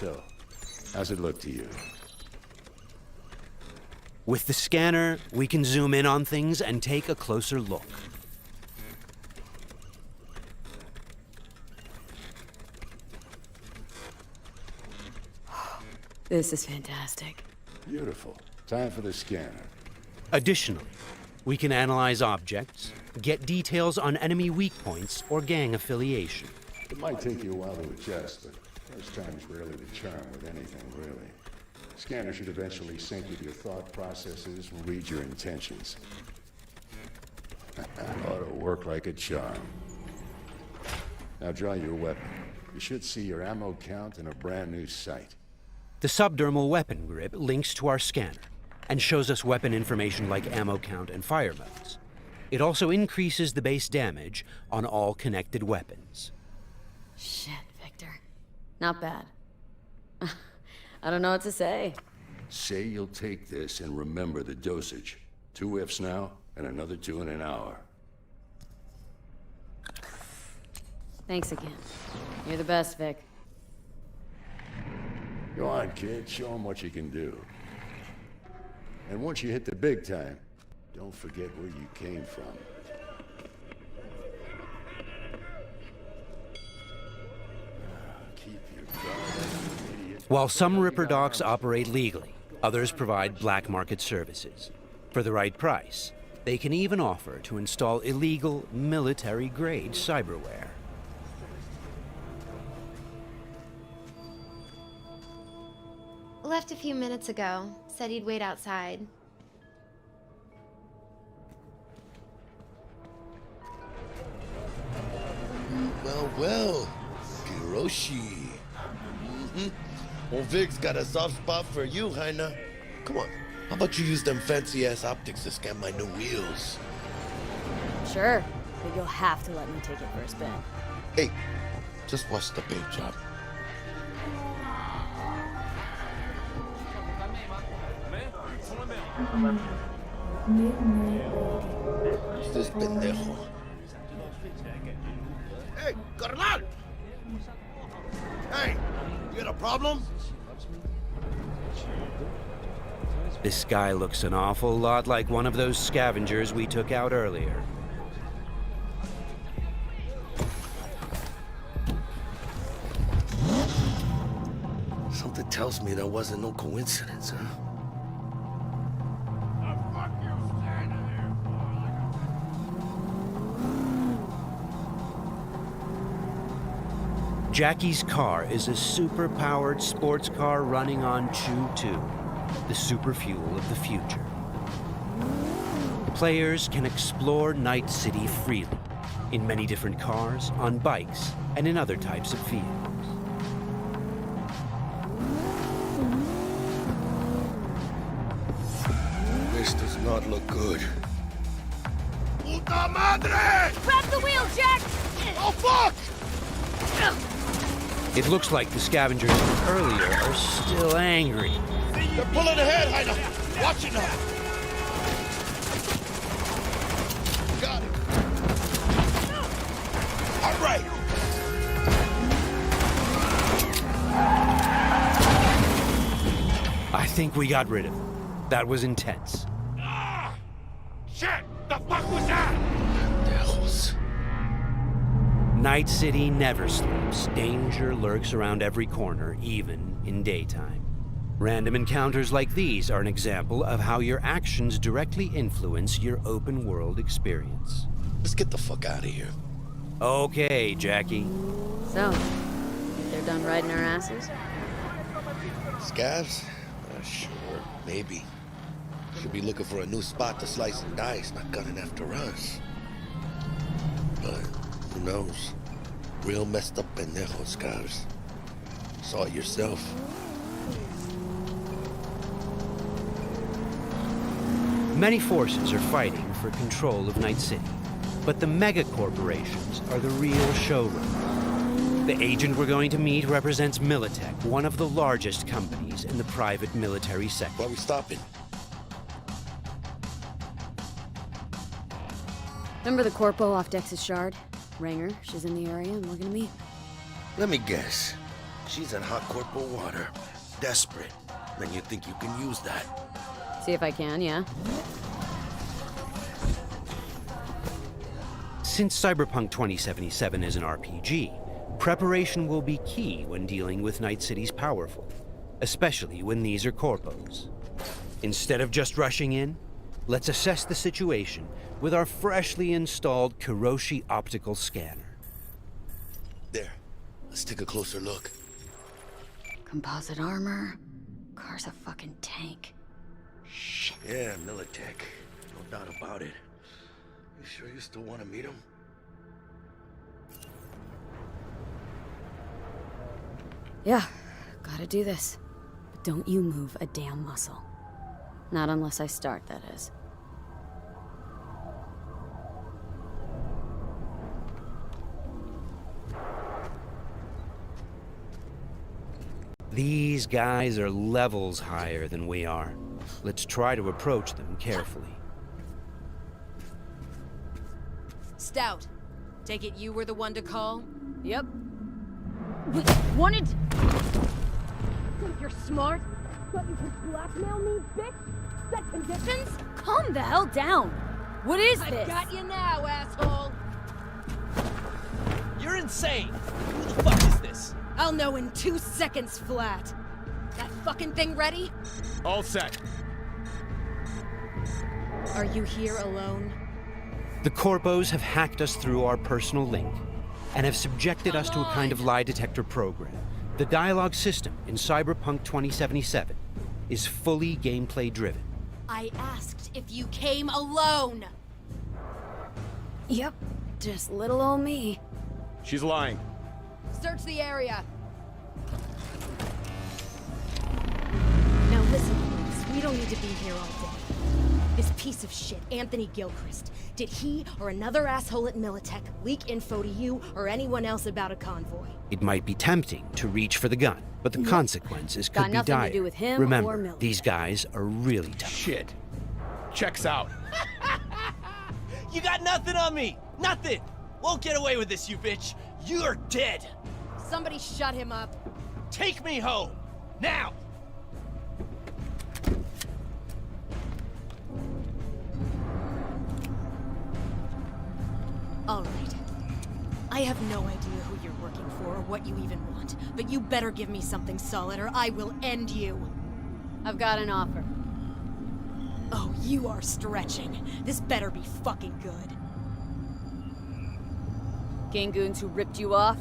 Speaker 11: So, how's it look to you?
Speaker 2: With the scanner, we can zoom in on things and take a closer look.
Speaker 1: This is fantastic.
Speaker 11: Beautiful. Time for the scanner.
Speaker 2: Additionally, We can analyze objects, get details on enemy weak points or gang affiliation.
Speaker 11: It might take you a while to adjust, but first time's rarely the charm with anything, really. Scanner should eventually sync with your thought processes and read your intentions. Ought to work like a charm. Now draw your weapon. You should see your ammo count in a brand new sight.
Speaker 2: The subdermal weapon grip links to our scanner and shows us weapon information like ammo count and fire modes. It also increases the base damage on all connected weapons.
Speaker 1: Shit, Victor. Not bad. I don't know what to say.
Speaker 11: Say you'll take this and remember the dosage. 2 whiffs now, and another 2 in an hour.
Speaker 1: Thanks again. You're the best, Vic.
Speaker 11: Go on, kid. Show 'em what you can do. And once you hit the big time, don't forget where you came from. Keep your guard up, idiot.
Speaker 2: While some Ripperdocs operate legally, others provide black market services. For the right price, they can even offer to install illegal, military-grade cyberware.
Speaker 13: Left a few minutes ago. Said he'd wait outside.
Speaker 4: Well, Hiroshi. Old Vic's got a soft spot for you, Heina. Come on, how about you use them fancy-ass optics to scan my new wheels?
Speaker 1: Sure, but you'll have to let me take it for a spin.
Speaker 4: Hey, just watch the paint job. Who's this pendejo? Hey, carnal! Hey, you got a problem?
Speaker 2: This guy looks an awful lot like one of those scavengers we took out earlier.
Speaker 4: Something tells me that wasn't no coincidence, huh?
Speaker 2: Jackie's car is a super-powered sports car running on Chew-2, the super fuel of the future. Players can explore Night City freely, in many different cars, on bikes, and in other types of vehicles.
Speaker 4: This does not look good. Puta madre!
Speaker 1: Grab the wheel, Jack!
Speaker 4: Oh, fuck!
Speaker 2: It looks like the scavengers from earlier are still angry.
Speaker 4: They're pulling ahead, Heina! Watch it now! Got it! All right!
Speaker 2: I think we got rid of him. That was intense.
Speaker 18: Shit! The fuck was that?
Speaker 4: Devils.
Speaker 2: Night City never sleeps. Danger lurks around every corner, even in daytime. Random encounters like these are an example of how your actions directly influence your open world experience.
Speaker 4: Let's get the fuck out of here.
Speaker 2: Okay, Jackie.
Speaker 1: So, think they're done riding our asses?
Speaker 4: Scavs? Sure, maybe. Should be looking for a new spot to slice and dice, not gunning after us. But who knows? Real messed up pendejo, Scavs. Saw it yourself.
Speaker 2: Many forces are fighting for control of Night City, but the mega corporations are the real showroom. The agent we're going to meet represents Militech, one of the largest companies in the private military sector.
Speaker 4: Why are we stopping?
Speaker 1: Remember the corpo off Dex's shard? Ranger, she's in the area and looking to meet.
Speaker 4: Let me guess. She's in hot corporal water. Desperate. Then you think you can use that.
Speaker 1: See if I can, yeah?
Speaker 2: Since Cyberpunk 2077 is an RPG, preparation will be key when dealing with Night City's powerful, especially when these are corpos. Instead of just rushing in, Let's assess the situation with our freshly installed Kiroshi optical scanner.
Speaker 4: There. Let's take a closer look.
Speaker 1: Composite armor. Car's a fucking tank. Shit.
Speaker 4: Yeah, Militech. No doubt about it. You sure you still want to meet him?
Speaker 1: Yeah, gotta do this. But don't you move a damn muscle. Not unless I start, that is.
Speaker 2: These guys are levels higher than we are. Let's try to approach them carefully.
Speaker 16: Stout. Take it you were the one to call?
Speaker 1: Yep. Wanted... Think you're smart? Thought you could blackmail me, bitch? Set conditions? Calm the hell down! What is this?
Speaker 16: I've got you now, asshole!
Speaker 15: You're insane! Who the fuck is this?
Speaker 16: I'll know in 2 seconds flat. That fucking thing ready?
Speaker 9: All set.
Speaker 16: Are you here alone?
Speaker 2: The Corpos have hacked us through our personal link and have subjected us to a kind of lie detector program. The dialogue system in Cyberpunk 2077 is fully gameplay driven.
Speaker 16: I asked if you came alone!
Speaker 1: Yep, just little old me.
Speaker 9: She's lying.
Speaker 16: Search the area.
Speaker 1: Now listen, folks, we don't need to be here all day. This piece of shit, Anthony Gilchrist, did he or another asshole at Militech leak info to you or anyone else about a convoy?
Speaker 2: It might be tempting to reach for the gun, but the consequences could
Speaker 1: Got
Speaker 2: be
Speaker 1: nothing
Speaker 2: dire.
Speaker 1: to do with him or
Speaker 2: Remember,
Speaker 1: Militech.
Speaker 2: these guys are really tough.
Speaker 9: Shit. Checks out.
Speaker 15: You got nothing on me! Nothing! Won't get away with this, you bitch! You're dead!
Speaker 16: Somebody shut him up.
Speaker 15: Take me home! Now!
Speaker 16: All right. I have no idea who you're working for or what you even want, but you better give me something solid or I will end you.
Speaker 1: I've got an offer.
Speaker 16: Oh, you are stretching. This better be fucking good.
Speaker 1: Gangoons who ripped you off?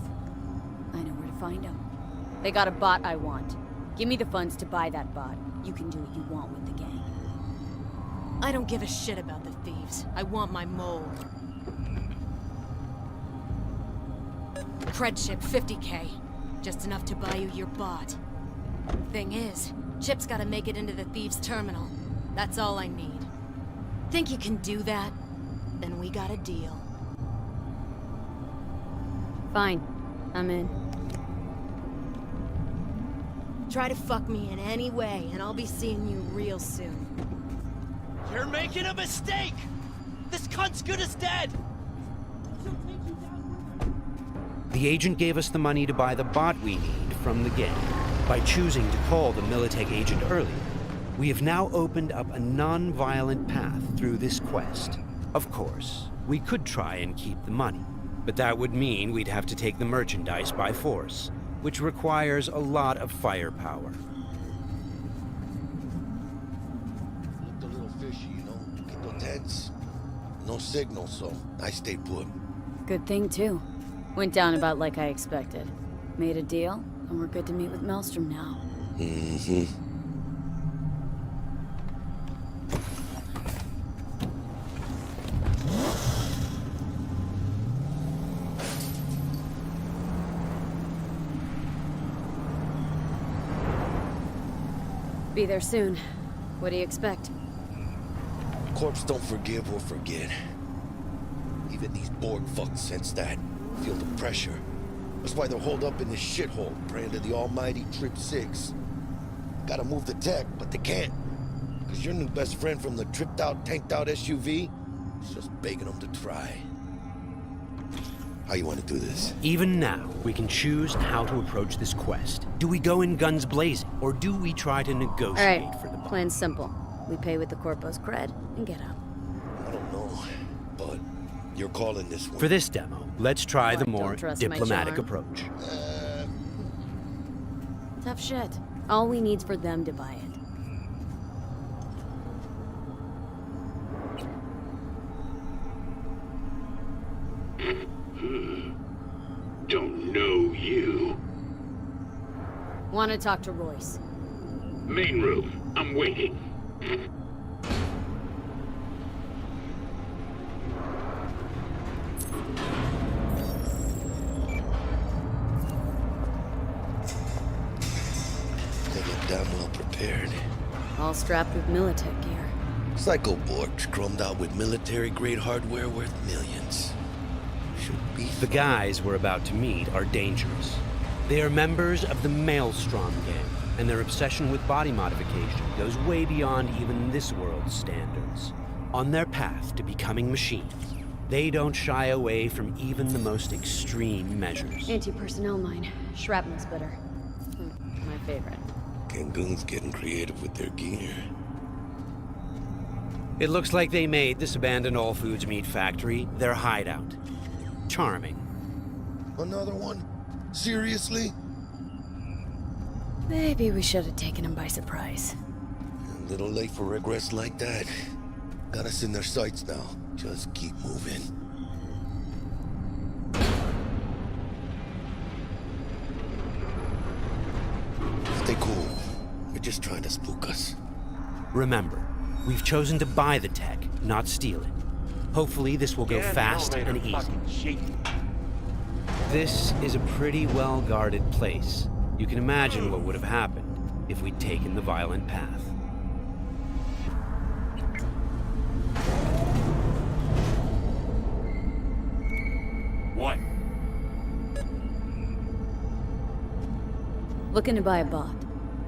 Speaker 1: I know where to find them. They got a bot I want. Give me the funds to buy that bot. You can do what you want with the gang.
Speaker 16: I don't give a shit about the thieves. I want my mole. Cred chip 50K. Just enough to buy you your bot. Thing is, chip's gotta make it into the thieves' terminal. That's all I need. Think you can do that? Then we got a deal.
Speaker 1: Fine. I'm in.
Speaker 16: Try to fuck me in any way, and I'll be seeing you real soon.
Speaker 15: You're making a mistake! This cunt's good as dead!
Speaker 2: The agent gave us the money to buy the bot we need from the gang. By choosing to call the Militech agent earlier, we have now opened up a non-violent path through this quest. Of course, we could try and keep the money, but that would mean we'd have to take the merchandise by force, which requires a lot of firepower.
Speaker 4: Looked a little fishy, you know? Get no tense. No signal, so I stayed put.
Speaker 1: Good thing, too. Went down about like I expected. Made a deal, and we're good to meet with Maelstrom now.
Speaker 4: Mm-hmm.
Speaker 1: Be there soon. What do you expect?
Speaker 4: Corps don't forgive or forget. Even these Borg fucks sense that. Feel the pressure. That's why they're holed up in this shithole, praying to the almighty Trip 6. Gotta move the tech, but they can't. Because your new best friend from the tripped-out, tanked-out SUV is just begging them to try. How you want to do this?
Speaker 2: Even now, we can choose how to approach this quest. Do we go in guns blazing, or do we try to negotiate for the bot?
Speaker 1: Plan's simple. We pay with the Corpo's cred and get out.
Speaker 4: I don't know, but you're calling this one.
Speaker 2: For this demo, let's try the
Speaker 1: What,
Speaker 2: more
Speaker 1: don't trust my
Speaker 2: diplomatic
Speaker 1: charm?
Speaker 2: approach.
Speaker 1: Tough shit. All we need's for them to buy it. Want to talk to Royce.
Speaker 18: Main room. I'm waiting.
Speaker 4: They look damn well prepared.
Speaker 1: All strapped with Militech gear.
Speaker 4: Psycho Borgs chromed out with military-grade hardware worth millions. Should be
Speaker 2: The guys we're about to meet are dangerous. They are members of the Maelstrom gang, and their obsession with body modification goes way beyond even this world's standards. On their path to becoming machines, they don't shy away from even the most extreme measures.
Speaker 1: Anti-personnel mine. Shrapnel splitter. My favorite.
Speaker 4: Gangoon's getting creative with their gear.
Speaker 2: It looks like they made this abandoned All Foods meat factory their hideout. Charming.
Speaker 4: Another one? Seriously?
Speaker 1: Maybe we should have taken him by surprise.
Speaker 4: A little late for regrets like that. Got us in their sights now. Just keep moving. Stay cool. They're just trying to spook us.
Speaker 2: Remember, we've chosen to buy the tech, not steal it. Hopefully this will go fast and easy. This is a pretty well-guarded place. You can imagine what would have happened if we'd taken the violent path.
Speaker 18: What?
Speaker 1: Looking to buy a bot.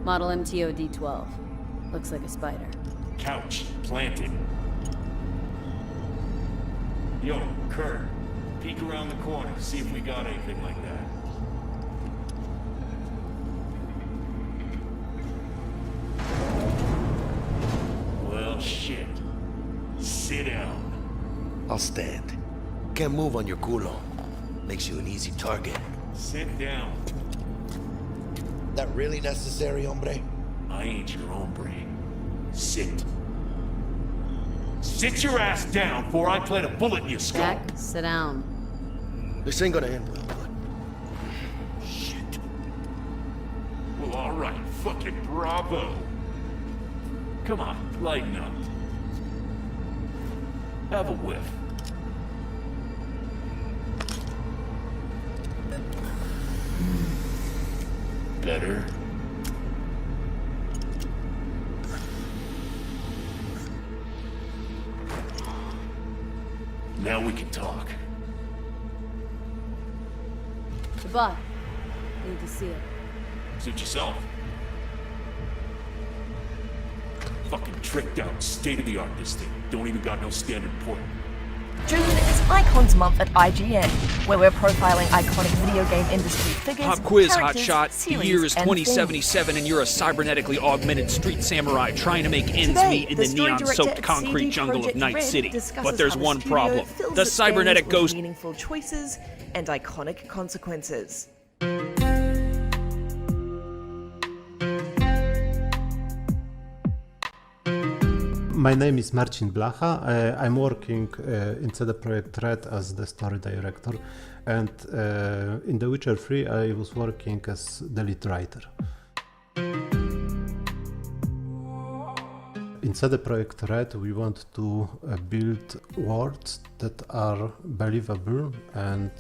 Speaker 1: Model MTO D12. Looks like a spider.
Speaker 18: Couch planted. Yo, Kurt, peek around the corner, see if we got anything like that. Well, shit. Sit down.
Speaker 4: I'll stand. Can't move on your culo. Makes you an easy target.
Speaker 18: Sit down.
Speaker 4: That really necessary, hombre?
Speaker 18: I ain't your hombre. Sit. Sit your ass down before I plant a bullet in your skull.
Speaker 1: Jack, sit down.
Speaker 4: This ain't gonna end well, but... Shit.
Speaker 18: Well, alright. Fucking bravo. Come on, lighten up. Have a whiff. Better. Now we can talk.
Speaker 1: The bot. Need to see it.
Speaker 18: Suit yourself. Fucking tricked out, state-of-the-art this thing. Don't even got no standard port.
Speaker 20: June is Icons Month at IGN, where we're profiling iconic video game industry figures,
Speaker 21: Pop quiz,
Speaker 20: characters,
Speaker 21: hotshot. The
Speaker 20: series,
Speaker 21: year is
Speaker 20: and
Speaker 21: 2077 and you're a cybernetically augmented street samurai trying to make ends
Speaker 20: Today,
Speaker 21: meet in
Speaker 20: the
Speaker 21: the
Speaker 20: story
Speaker 21: neon-soaked
Speaker 20: director at
Speaker 21: concrete
Speaker 20: CD
Speaker 21: jungle of
Speaker 20: Projekt
Speaker 21: Night
Speaker 20: Red
Speaker 21: City.
Speaker 20: discusses
Speaker 21: But there's
Speaker 20: how the
Speaker 21: one
Speaker 20: studio
Speaker 21: problem.
Speaker 20: fills
Speaker 21: The
Speaker 20: its games
Speaker 21: cybernetic
Speaker 20: with
Speaker 21: ghost...
Speaker 20: meaningful choices and iconic consequences.
Speaker 22: My name is Marcin Blacha. I'm working in CD Projekt Red as the story director, and in The Witcher 3 I was working as the lead writer. In CD Projekt Red we want to build worlds that are believable and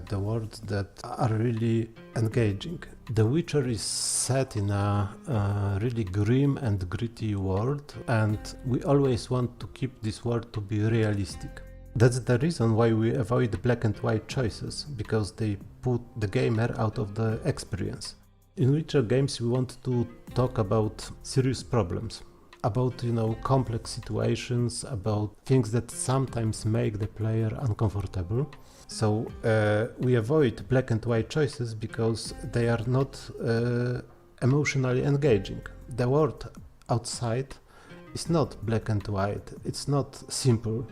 Speaker 22: the worlds that are really engaging. The Witcher is set in a really grim and gritty world, and we always want to keep this world to be realistic. That's the reason why we avoid black and white choices, because they put the gamer out of the experience. In Witcher games we want to talk about serious problems, about, complex situations, about things that sometimes make the player uncomfortable. So we avoid black and white choices because they are not emotionally engaging. The world outside is not black and white, it's not simple.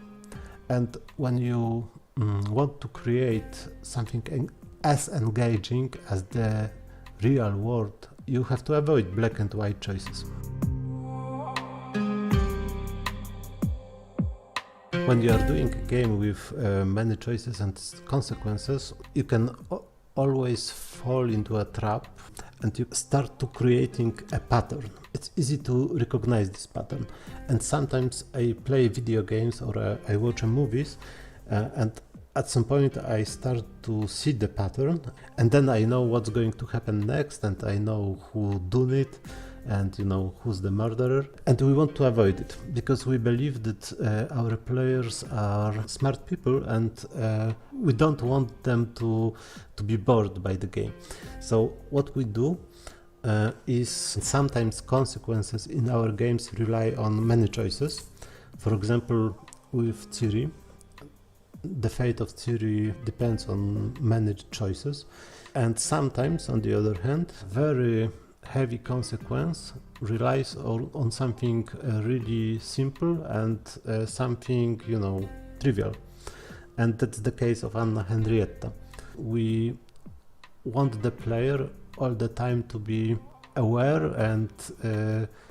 Speaker 22: And when you want to create something as engaging as the real world, you have to avoid black and white choices. When you are doing a game with many choices and consequences, you can always fall into a trap. and you start to creating a pattern. It's easy to recognize this pattern. And sometimes I play video games or I watch movies, and at some point I start to see the pattern, and then I know what's going to happen next, and I know who done it, and who's the murderer. And we want to avoid it because we believe that our players are smart people, and we don't want them to be bored by the game. So what we do is sometimes consequences in our games rely on many choices. For example, with Ciri, the fate of Ciri depends on many choices, and sometimes, on the other hand, very heavy consequence relies on something really simple and something, trivial. And that's the case of Anna Henrietta. We want the player all the time to be aware and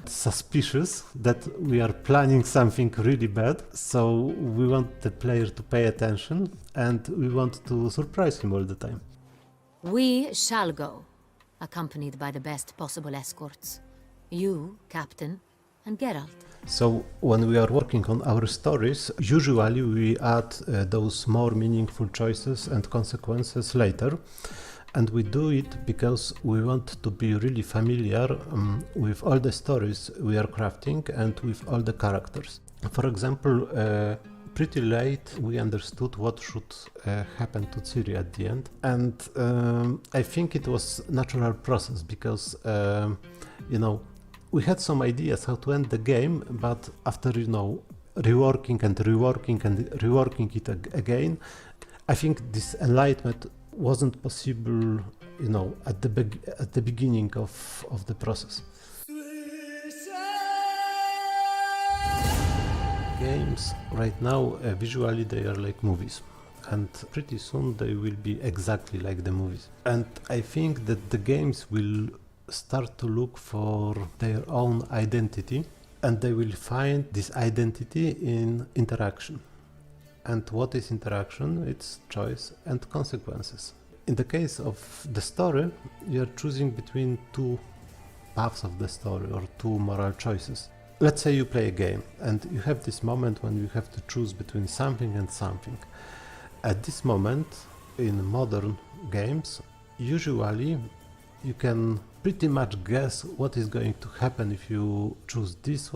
Speaker 22: suspicious that we are planning something really bad. So we want the player to pay attention, and we want to surprise him all the time.
Speaker 5: We shall go, accompanied by the best possible escorts. You, Captain, and Geralt.
Speaker 22: So when we are working on our stories, usually we add those more meaningful choices and consequences later. And we do it because we want to be really familiar with all the stories we are crafting and with all the characters. For example, pretty late we understood what should happen to Ciri at the end. And I think it was a natural process because, we had some ideas how to end the game, but after, reworking and reworking it again, I think this enlightenment wasn't possible, at the beginning of the process. Games right now, visually they are like movies, and pretty soon they will be exactly like the movies. And I think that the games will start to look for their own identity, and they will find this identity in interaction. And what is interaction? It's choice and consequences. In the case of the story, you're choosing between two paths of the story or two moral choices. Let's say you play a game and you have this moment when you have to choose between something and something. At this moment, in modern games, usually you can pretty much guess what is going to happen if you choose this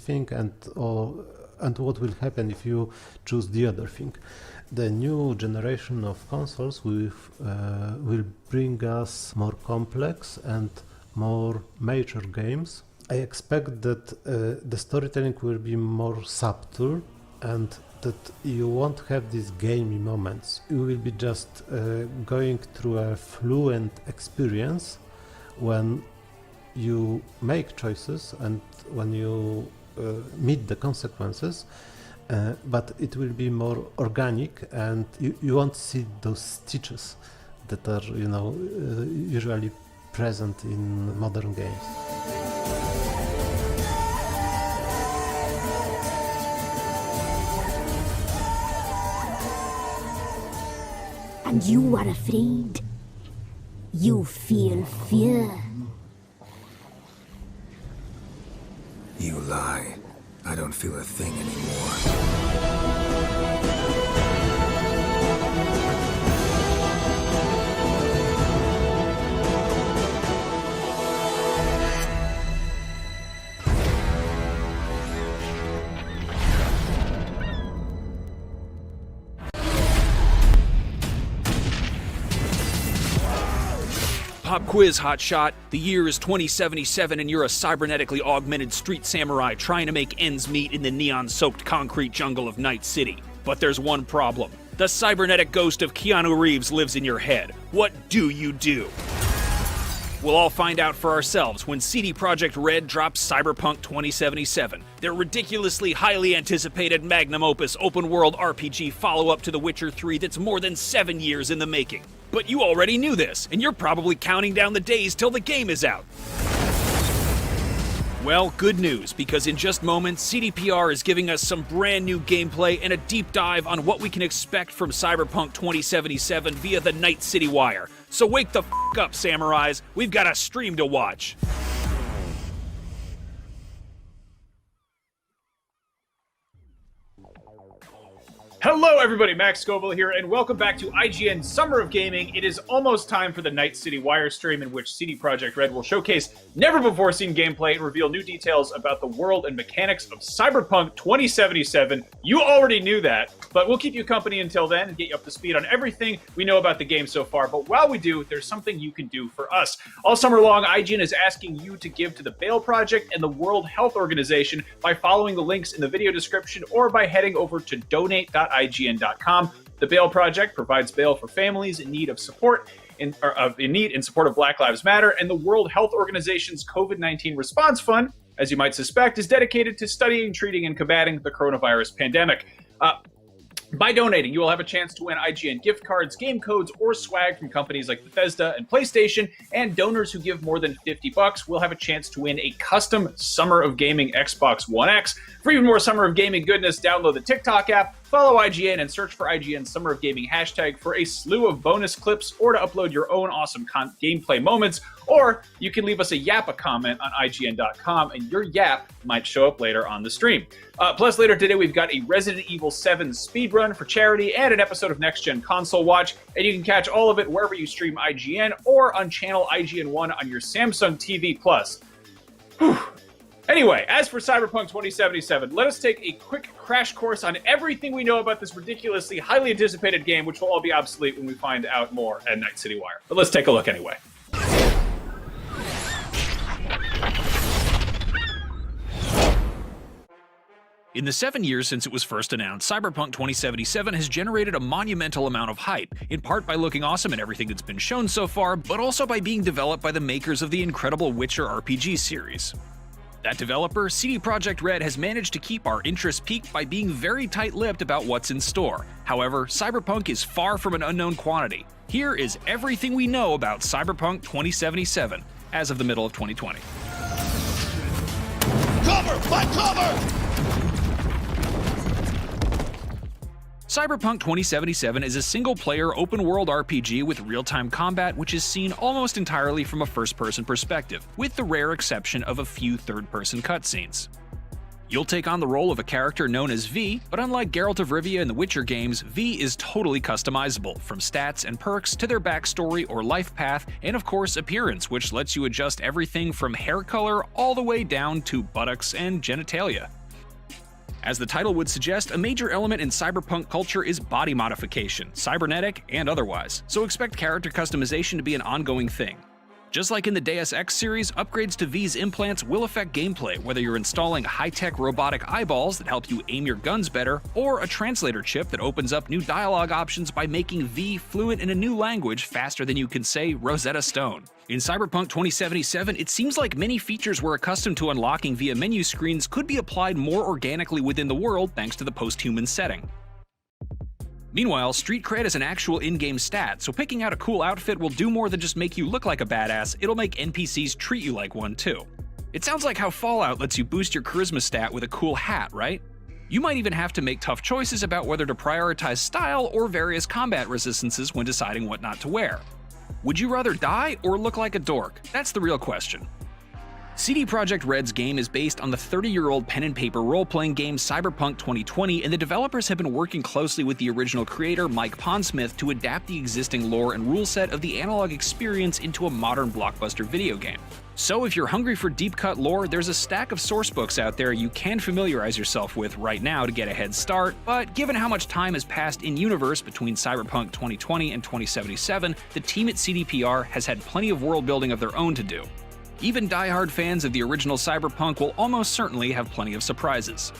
Speaker 22: thing, and what will happen if you choose the other thing. The new generation of consoles will bring us more complex and more mature games. I expect that the storytelling will be more subtle, and that you won't have these gamey moments. You will be just going through a fluent experience when you make choices and when you meet the consequences, but it will be more organic, and you won't see those stitches that are, usually present in modern games.
Speaker 7: And you are afraid. You feel fear.
Speaker 23: You lie. I don't feel a thing anymore.
Speaker 21: Pop quiz, hotshot. The year is 2077 and you're a cybernetically augmented street samurai trying to make ends meet in the neon-soaked concrete jungle of Night City. But there's one problem. The cybernetic ghost of Keanu Reeves lives in your head. What do you do? We'll all find out for ourselves when CD Projekt Red drops Cyberpunk 2077, their ridiculously highly anticipated magnum opus open-world RPG follow-up to The Witcher 3 that's more than 7 years in the making. But you already knew this, and you're probably counting down the days till the game is out. Well, good news, because in just moments, CDPR is giving us some brand new gameplay and a deep dive on what we can expect from Cyberpunk 2077 via the Night City Wire. So wake the f*** up, samurais. We've got a stream to watch.
Speaker 3: Hello everybody, Max Scoville here, and welcome back to IGN Summer of Gaming. It is almost time for the Night City Wire stream, in which CD Projekt Red will showcase never-before-seen gameplay and reveal new details about the world and mechanics of Cyberpunk 2077. You already knew that, but we'll keep you company until then and get you up to speed on everything we know about the game so far. But while we do, there's something you can do for us. All summer long, IGN is asking you to give to the Bail Project and the World Health Organization by following the links in the video description or by heading over to donate.ign.com. The Bail Project provides bail for families in need of support in support of Black Lives Matter, and the World Health Organization's COVID-19 Response Fund, as you might suspect, is dedicated to studying, treating, and combating the coronavirus pandemic. By donating, you will have a chance to win IGN gift cards, game codes, or swag from companies like Bethesda and PlayStation, and donors who give more than $50 will have a chance to win a custom Summer of Gaming Xbox One X. For even more Summer of Gaming goodness, download the TikTok app, follow IGN, and search for IGN Summer of Gaming hashtag for a slew of bonus clips or to upload your own awesome gameplay moments. Or you can leave us a Yappa comment on IGN.com, and your Yap might show up later on the stream. Plus, later today, we've got a Resident Evil 7 speedrun for charity and an episode of Next Gen Console Watch, and you can catch all of it wherever you stream IGN or on channel IGN1 on your Samsung TV Plus. Whew. Anyway, as for Cyberpunk 2077, let us take a quick crash course on everything we know about this ridiculously highly anticipated game, which will all be obsolete when we find out more at Night City Wire. But let's take a look anyway.
Speaker 21: In the 7 years since it was first announced, Cyberpunk 2077 has generated a monumental amount of hype, in part by looking awesome in everything that's been shown so far, but also by being developed by the makers of the incredible Witcher RPG series. That developer, CD Projekt Red, has managed to keep our interest peaked by being very tight-lipped about what's in store. However, Cyberpunk is far from an unknown quantity. Here is everything we know about Cyberpunk 2077, as of the middle of 2020.
Speaker 4: Cover! Find cover!
Speaker 21: Cyberpunk 2077 is a single-player open-world RPG with real-time combat which is seen almost entirely from a first-person perspective, with the rare exception of a few third-person cutscenes. You'll take on the role of a character known as V, but unlike Geralt of Rivia in the Witcher games, V is totally customizable, from stats and perks to their backstory or life path, and of course appearance, which lets you adjust everything from hair color all the way down to buttocks and genitalia. As the title would suggest, a major element in cyberpunk culture is body modification, cybernetic and otherwise, so expect character customization to be an ongoing thing. Just like in the Deus Ex series, upgrades to V's implants will affect gameplay, whether you're installing high-tech robotic eyeballs that help you aim your guns better, or a translator chip that opens up new dialogue options by making V fluent in a new language faster than you can say Rosetta Stone. In Cyberpunk 2077, it seems like many features we're accustomed to unlocking via menu screens could be applied more organically within the world thanks to the post-human setting. Meanwhile, street cred is an actual in-game stat, so picking out a cool outfit will do more than just make you look like a badass, it'll make NPCs treat you like one too. It sounds like how Fallout lets you boost your charisma stat with a cool hat, right? You might even have to make tough choices about whether to prioritize style or various combat resistances when deciding what not to wear. Would you rather die or look like a dork? That's the real question. CD Projekt Red's game is based on the 30-year-old pen-and-paper role-playing game Cyberpunk 2020, and the developers have been working closely with the original creator, Mike Pondsmith, to adapt the existing lore and rule set of the analog experience into a modern blockbuster video game. So if you're hungry for deep-cut lore, there's a stack of sourcebooks out there you can familiarize yourself with right now to get a head start, but given how much time has passed in-universe between Cyberpunk 2020 and 2077, the team at CDPR has had plenty of world-building of their own to do. Even die-hard fans of the original Cyberpunk will almost certainly have plenty of surprises.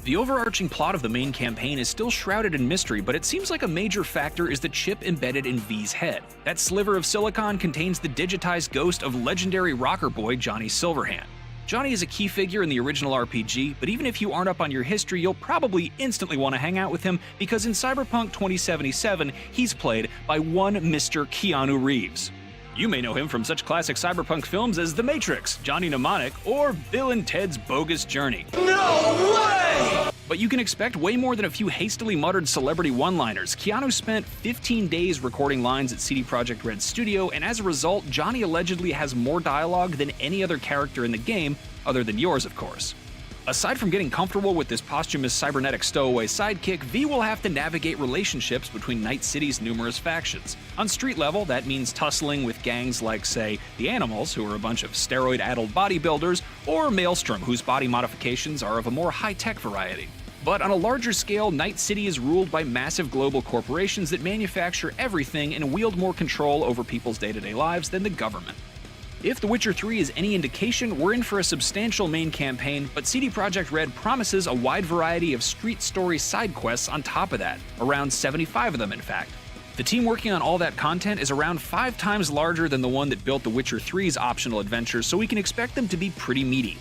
Speaker 21: The overarching plot of the main campaign is still shrouded in mystery, but it seems like a major factor is the chip embedded in V's head. That sliver of silicon contains the digitized ghost of legendary rocker boy Johnny Silverhand. Johnny is a key figure in the original RPG, but even if you aren't up on your history, you'll probably instantly want to hang out with him because in Cyberpunk 2077, he's played by one Mr. Keanu Reeves. You may know him from such classic cyberpunk films as The Matrix, Johnny Mnemonic, or Bill and Ted's Bogus Journey.
Speaker 19: No way!
Speaker 21: But you can expect way more than a few hastily muttered celebrity one-liners. Keanu spent 15 days recording lines at CD Projekt Red's studio, and as a result, Johnny allegedly has more dialogue than any other character in the game, other than yours, of course. Aside from getting comfortable with this posthumous cybernetic stowaway sidekick, V will have to navigate relationships between Night City's numerous factions. On street level, that means tussling with gangs like, say, the Animals, who are a bunch of steroid-addled bodybuilders, or Maelstrom, whose body modifications are of a more high-tech variety. But on a larger scale, Night City is ruled by massive global corporations that manufacture everything and wield more control over people's day-to-day lives than the government. If The Witcher 3 is any indication, we're in for a substantial main campaign, but CD Projekt Red promises a wide variety of street story side quests on top of that, around 75 of them in fact. The team working on all that content is around 5 times larger than the one that built The Witcher 3's optional adventures, so we can expect them to be pretty meaty.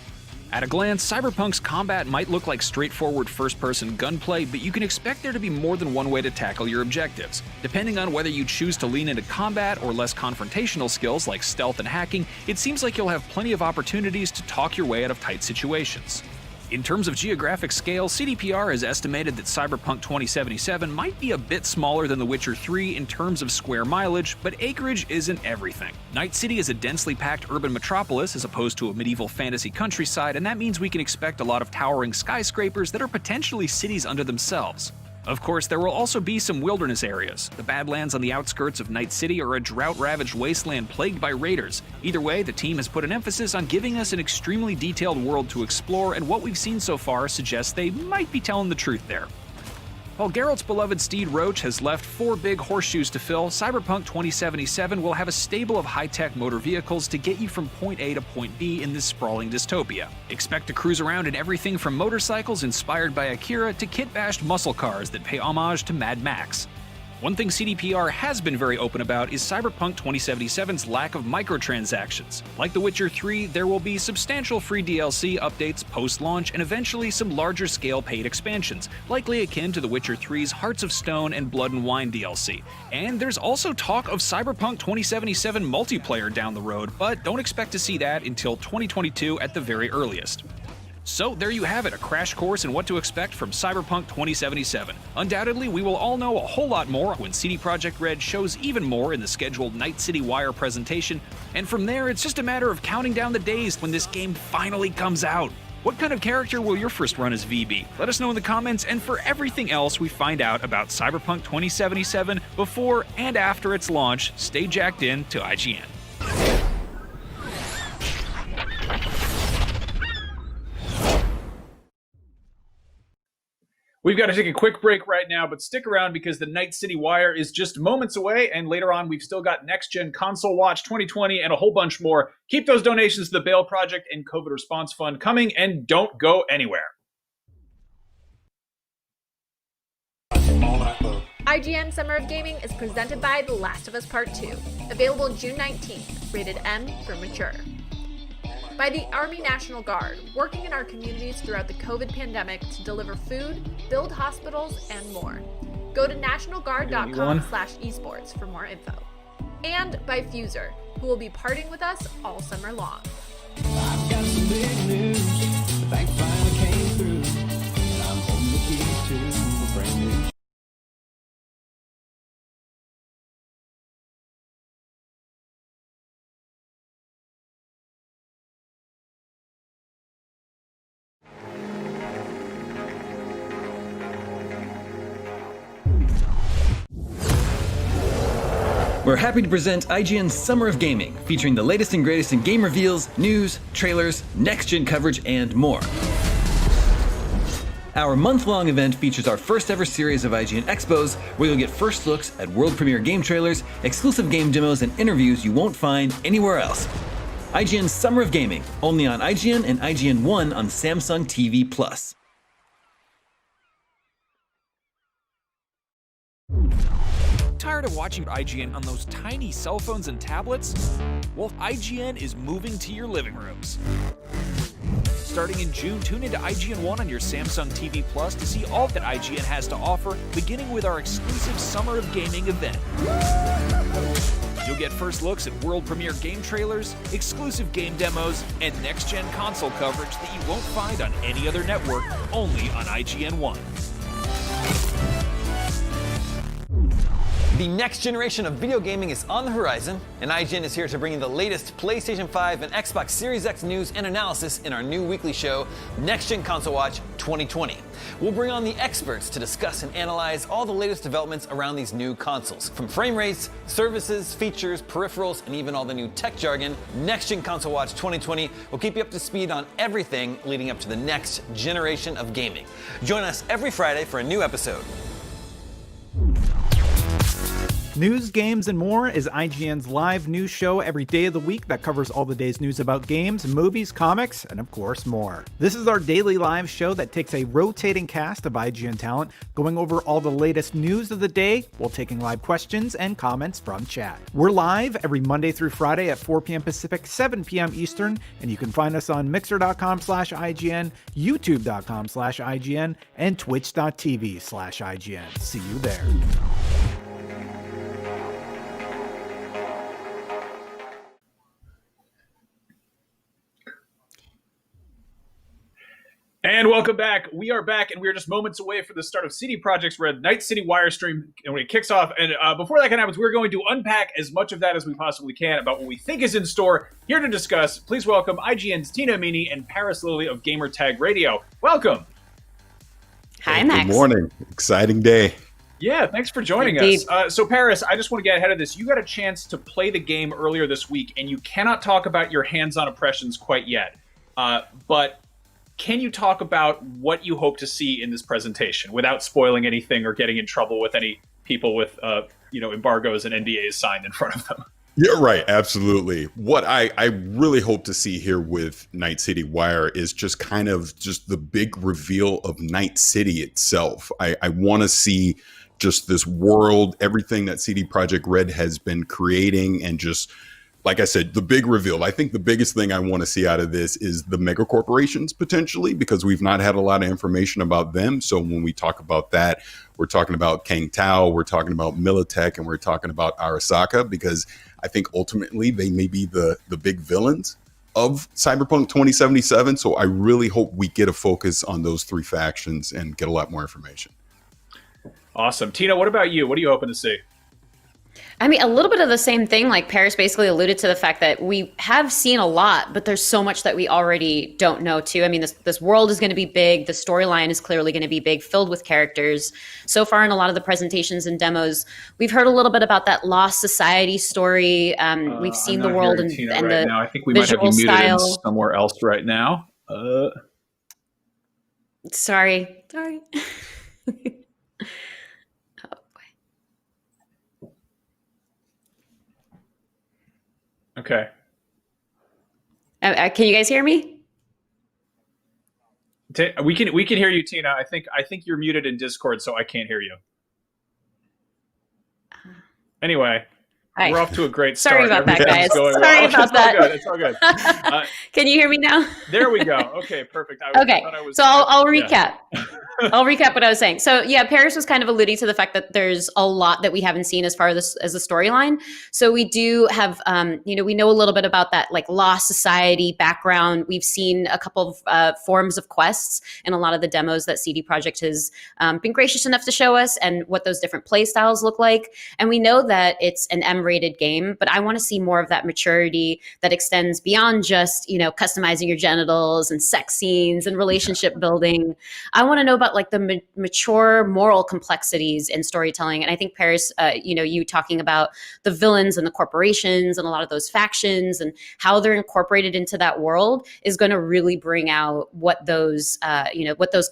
Speaker 21: At a glance, Cyberpunk's combat might look like straightforward first-person gunplay, but you can expect there to be more than one way to tackle your objectives. Depending on whether you choose to lean into combat or less confrontational skills like stealth and hacking, it seems like you'll have plenty of opportunities to talk your way out of tight situations. In terms of geographic scale, CDPR has estimated that Cyberpunk 2077 might be a bit smaller than The Witcher 3 in terms of square mileage, but acreage isn't everything. Night City is a densely packed urban metropolis as opposed to a medieval fantasy countryside, and that means we can expect a lot of towering skyscrapers that are potentially cities unto themselves. Of course, there will also be some wilderness areas. The Badlands on the outskirts of Night City are a drought-ravaged wasteland plagued by raiders. Either way, the team has put an emphasis on giving us an extremely detailed world to explore, and what we've seen so far suggests they might be telling the truth there. While Geralt's beloved steed Roach has left 4 big horseshoes to fill, Cyberpunk 2077 will have a stable of high-tech motor vehicles to get you from point A to point B in this sprawling dystopia. Expect to cruise around in everything from motorcycles inspired by Akira to kit-bashed muscle cars that pay homage to Mad Max. One thing CDPR has been very open about is Cyberpunk 2077's lack of microtransactions. Like The Witcher 3, there will be substantial free DLC updates post-launch and eventually some larger-scale paid expansions, likely akin to The Witcher 3's Hearts of Stone and Blood and Wine DLC. And there's also talk of Cyberpunk 2077 multiplayer down the road, but don't expect to see that until 2022 at the very earliest. So there you have it, a crash course in what to expect from Cyberpunk 2077. Undoubtedly, we will all know a whole lot more when CD Projekt Red shows even more in the scheduled Night City Wire presentation, and from there it's just a matter of counting down the days when this game finally comes out. What kind of character will your first run as V be? Let us know in the comments, and for everything else we find out about Cyberpunk 2077 before and after its launch, stay jacked in to IGN.
Speaker 3: We've got to take a quick break right now, but stick around because the Night City Wire is just moments away, and later on we've still got Next Gen Console Watch 2020 and a whole bunch more. Keep those donations to the Bail Project and COVID Response Fund coming, and don't go anywhere.
Speaker 6: IGN Summer of Gaming is presented by The Last of Us Part 2, available June 19th, rated M for mature. By the Army National Guard, working in our communities throughout the COVID pandemic to deliver food, build hospitals, and more. Go to nationalguard.com/esports for more info. And by Fuser, who will be partying with us all summer long.
Speaker 17: I've got some big news. The bank finally came through, and I'm holding the keys to a brand new.
Speaker 8: We're happy to present IGN's Summer of Gaming, featuring the latest and greatest in game reveals, news, trailers, next-gen coverage, and more. Our month-long event features our first ever series of IGN Expos, where you'll get first looks at world premiere game trailers, exclusive game demos, and interviews you won't find anywhere else. IGN's Summer of Gaming, only on IGN and IGN One on Samsung TV Plus.
Speaker 21: Tired of watching IGN on those tiny cell phones and tablets? Well, IGN is moving to your living rooms. Starting in June, tune into IGN One on your Samsung TV Plus to see all that IGN has to offer, beginning with our exclusive Summer of Gaming event. You'll get first looks at world premiere game trailers, exclusive game demos, and next-gen console coverage that you won't find on any other network, only on IGN 1.
Speaker 8: The next generation of video gaming is on the horizon, and IGN is here to bring you the latest PlayStation 5 and Xbox Series X news and analysis in our new weekly show, Next Gen Console Watch 2020. We'll bring on the experts to discuss and analyze all the latest developments around these new consoles. From frame rates, services, features, peripherals, and even all the new tech jargon, Next Gen Console Watch 2020 will keep you up to speed on everything leading up to the next generation of gaming. Join us every Friday for a new episode.
Speaker 10: News, games, and more is IGN's live news show every day of the week that covers all the day's news about games, movies, comics, and of course more. This is our daily live show that takes a rotating cast of IGN talent going over all the latest news of the day while taking live questions and comments from chat. We're live every Monday through Friday at 4 p.m. Pacific, 7 p.m. Eastern, and you can find us on mixer.com/IGN, youtube.com/IGN, and twitch.tv/IGN. See you there.
Speaker 3: And welcome back. We are back, and we are just moments away from the start of CD Projekt's Red Night City Wire Stream, and when it kicks off. And before that can happen, we're going to unpack as much of that as we possibly can about what we think is in store. Here to discuss, please welcome IGN's Tina Meany and Paris Lilly of Gamertag Radio. Welcome.
Speaker 12: Hi, Max.
Speaker 14: Good morning. Exciting day.
Speaker 3: Yeah, thanks for joining us. So, Paris, I just want to get ahead of this. You got a chance to play the game earlier this week, and you cannot talk about your hands-on impressions quite yet. But can you talk about what you hope to see in this presentation without spoiling anything or getting in trouble with any people with embargoes and NDAs signed in front of them?
Speaker 14: Yeah, right. Absolutely. What I really hope to see here with Night City Wire is just kind of just the big reveal of Night City itself. I want to see just this world, everything that CD Projekt Red has been creating, and just, like I said, the big reveal. I think the biggest thing I want to see out of this is the mega corporations potentially, because we've not had a lot of information about them. So when we talk about that, we're talking about Kang Tao, we're talking about Militech, and we're talking about Arasaka, because I think ultimately they may be the big villains of Cyberpunk 2077. So I really hope we get a focus on those three factions and get a lot more information.
Speaker 3: Awesome. Tina, what about you? What are you hoping to see?
Speaker 12: I mean, a little bit of the same thing. Like Paris basically alluded to the fact that we have seen a lot, but there's so much that we already don't know too. I mean, this world is going to be big. The storyline is clearly going to be big, filled with characters. So far in a lot of the presentations and demos, we've heard a little bit about that lost society story. We've seen the world and
Speaker 3: right
Speaker 12: the
Speaker 3: now. I think we might have you muted in somewhere else right now.
Speaker 12: Sorry.
Speaker 3: Okay.
Speaker 12: Can you guys hear me?
Speaker 3: We can hear you, Tina. I think you're muted in Discord, so I can't hear you. Anyway,
Speaker 12: Hi.
Speaker 3: We're off to a great start.
Speaker 12: Sorry about that, guys. Sorry about that.
Speaker 3: It's all good.
Speaker 12: Can you hear me now?
Speaker 3: There we go. Okay, perfect.
Speaker 12: I'll recap. I'll recap what I was saying. So yeah, Paris was kind of alluding to the fact that there's a lot that we haven't seen as far as a storyline. So we do have, we know a little bit about that like lost society background. We've seen a couple of forms of quests in a lot of the demos that CD Projekt has been gracious enough to show us, and what those different play styles look like. And we know that it's an M-rated game, but I want to see more of that maturity that extends beyond just, customizing your genitals and sex scenes and relationship building. I want to know about like the mature moral complexities in storytelling. And I think Paris, you talking about the villains and the corporations and a lot of those factions and how they're incorporated into that world is going to really bring out what those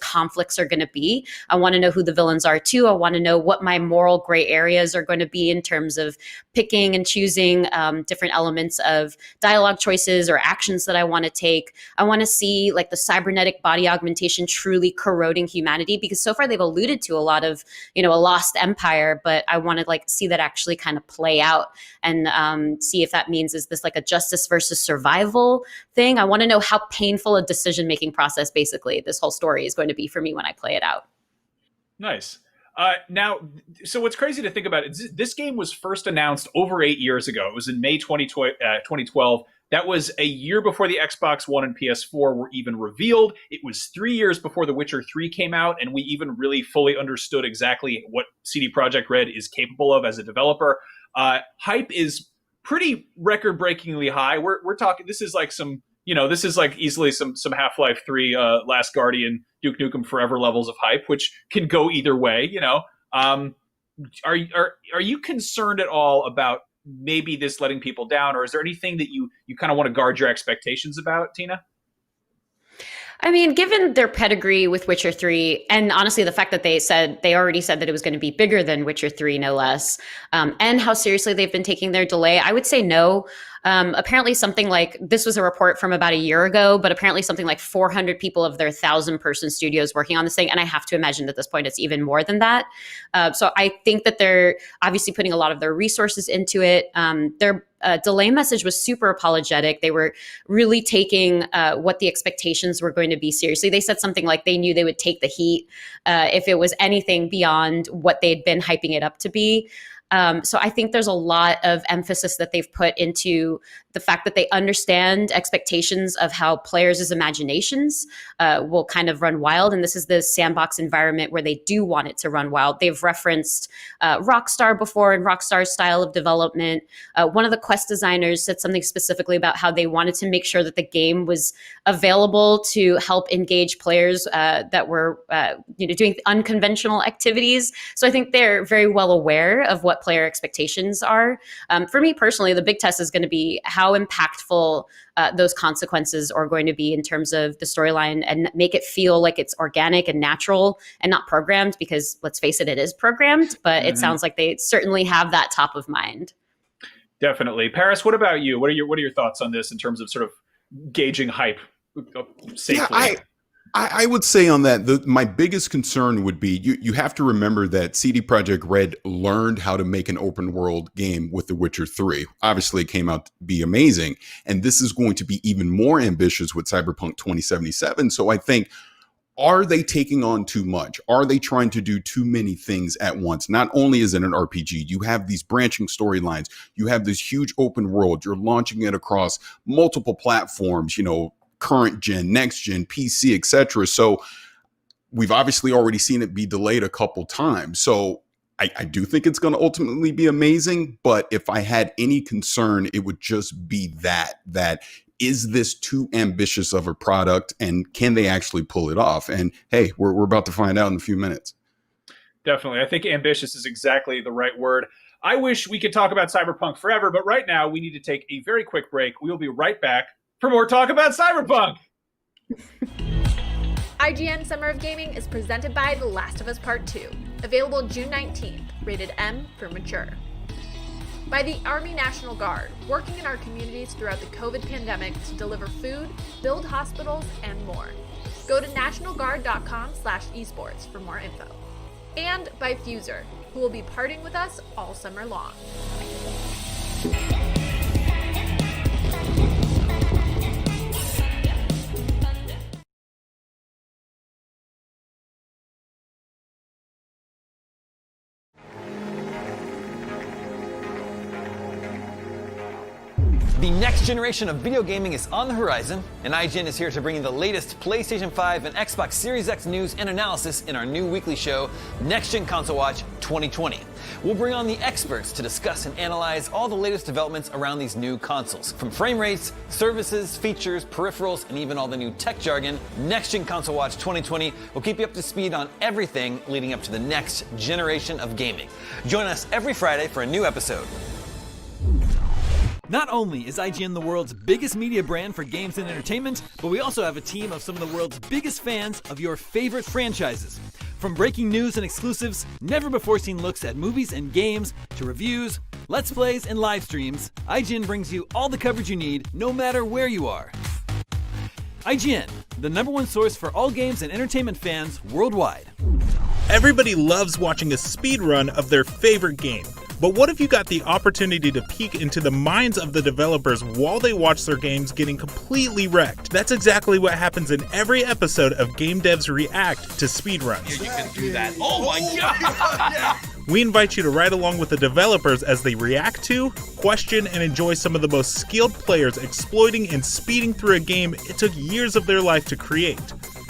Speaker 12: conflicts are going to be. I want to know who the villains are too. I want to know what my moral gray areas are going to be in terms of picking and choosing different elements of dialogue choices or actions that I want to take. I want to see like the cybernetic body augmentation truly corroding humanity, because so far they've alluded to a lot of, a lost empire, but I want to like see that actually kind of play out and see if that means, is this like a justice versus survival thing? I want to know how painful a decision-making process basically this whole story is going to be for me when I play it out.
Speaker 3: Nice. Now, so what's crazy to think about is this game was first announced over 8 years ago. It was in May 2012. That was a year before the Xbox One and PS4 were even revealed. It was 3 years before The Witcher 3 came out, and we even really fully understood exactly what CD Projekt Red is capable of as a developer. Hype is pretty record-breakingly high. We're talking. This is like some. This is like easily some Half-Life 3, Last Guardian, Duke Nukem Forever levels of hype, which can go either way. Are you concerned at all about maybe this letting people down, or is there anything that you kind of want to guard your expectations about, Tina?
Speaker 12: I mean, given their pedigree with Witcher 3, and honestly, the fact that they already said that it was going to be bigger than Witcher 3, no less, and how seriously they've been taking their delay, I would say no. Apparently something like, this was a report from about a year ago, but apparently something like 400 people of their 1,000-person studios working on this thing. And I have to imagine at this point, it's even more than that. So I think that they're obviously putting a lot of their resources into it. Their delay message was super apologetic. They were really taking what the expectations were going to be seriously. They said something like they knew they would take the heat if it was anything beyond what they'd been hyping it up to be. So I think there's a lot of emphasis that they've put into the fact that they understand expectations of how players' imaginations will kind of run wild. And this is the sandbox environment where they do want it to run wild. They've referenced Rockstar before and Rockstar's style of development. One of the quest designers said something specifically about how they wanted to make sure that the game was available to help engage players that were doing unconventional activities. So I think they're very well aware of what player expectations are. For me personally, the big test is going to be how impactful those consequences are going to be in terms of the storyline, and make it feel like it's organic and natural and not programmed, because let's face it, it is programmed, but it sounds like they certainly have that top of mind.
Speaker 3: Definitely. Paris, what about you? What are your thoughts on this in terms of sort of gauging hype safely?
Speaker 14: Yeah, I would say on that, my biggest concern would be you have to remember that CD Projekt Red learned how to make an open world game with The Witcher 3. Obviously, it came out to be amazing. And this is going to be even more ambitious with Cyberpunk 2077. So I think, are they taking on too much? Are they trying to do too many things at once? Not only is it an RPG, you have these branching storylines. You have this huge open world. You're launching it across multiple platforms, current gen, next gen, PC, etc. So we've obviously already seen it be delayed a couple times. So I do think it's going to ultimately be amazing. But if I had any concern, it would just be that is this too ambitious of a product, and can they actually pull it off? And hey, we're about to find out in a few minutes.
Speaker 3: Definitely. I think ambitious is exactly the right word. I wish we could talk about Cyberpunk forever, but right now we need to take a very quick break. We will be right back for more talk about Cyberpunk.
Speaker 6: IGN Summer of Gaming is presented by The Last of Us Part 2, available June 19th, rated M for mature. By the Army National Guard, working in our communities throughout the COVID pandemic to deliver food, build hospitals, and more. Go to nationalguard.com/esports for more info. And by Fuser, who will be partying with us all summer long.
Speaker 9: The next generation of video gaming is on the horizon, and IGN is here to bring you the latest PlayStation 5 and Xbox Series X news and analysis in our new weekly show, Next Gen Console Watch 2020. We'll bring on the experts to discuss and analyze all the latest developments around these new consoles. From frame rates, services, features, peripherals, and even all the new tech jargon, Next Gen Console Watch 2020 will keep you up to speed on everything leading up to the next generation of gaming. Join us every Friday for a new episode.
Speaker 8: Not only is IGN the world's biggest media brand for games and entertainment, but we also have a team of some of the world's biggest fans of your favorite franchises. From breaking news and exclusives, never-before-seen looks at movies and games, to reviews, let's plays, and live streams, IGN brings you all the coverage you need, no matter where you are. IGN, the #1 source for all games and entertainment fans worldwide.
Speaker 11: Everybody loves watching a speedrun of their favorite game. But what if you got the opportunity to peek into the minds of the developers while they watch their games getting completely wrecked? That's exactly what happens in every episode of Game Devs React to Speedruns.
Speaker 15: You can do that. Oh my god!
Speaker 11: We invite you to ride along with the developers as they react to, question, and enjoy some of the most skilled players exploiting and speeding through a game it took years of their life to create.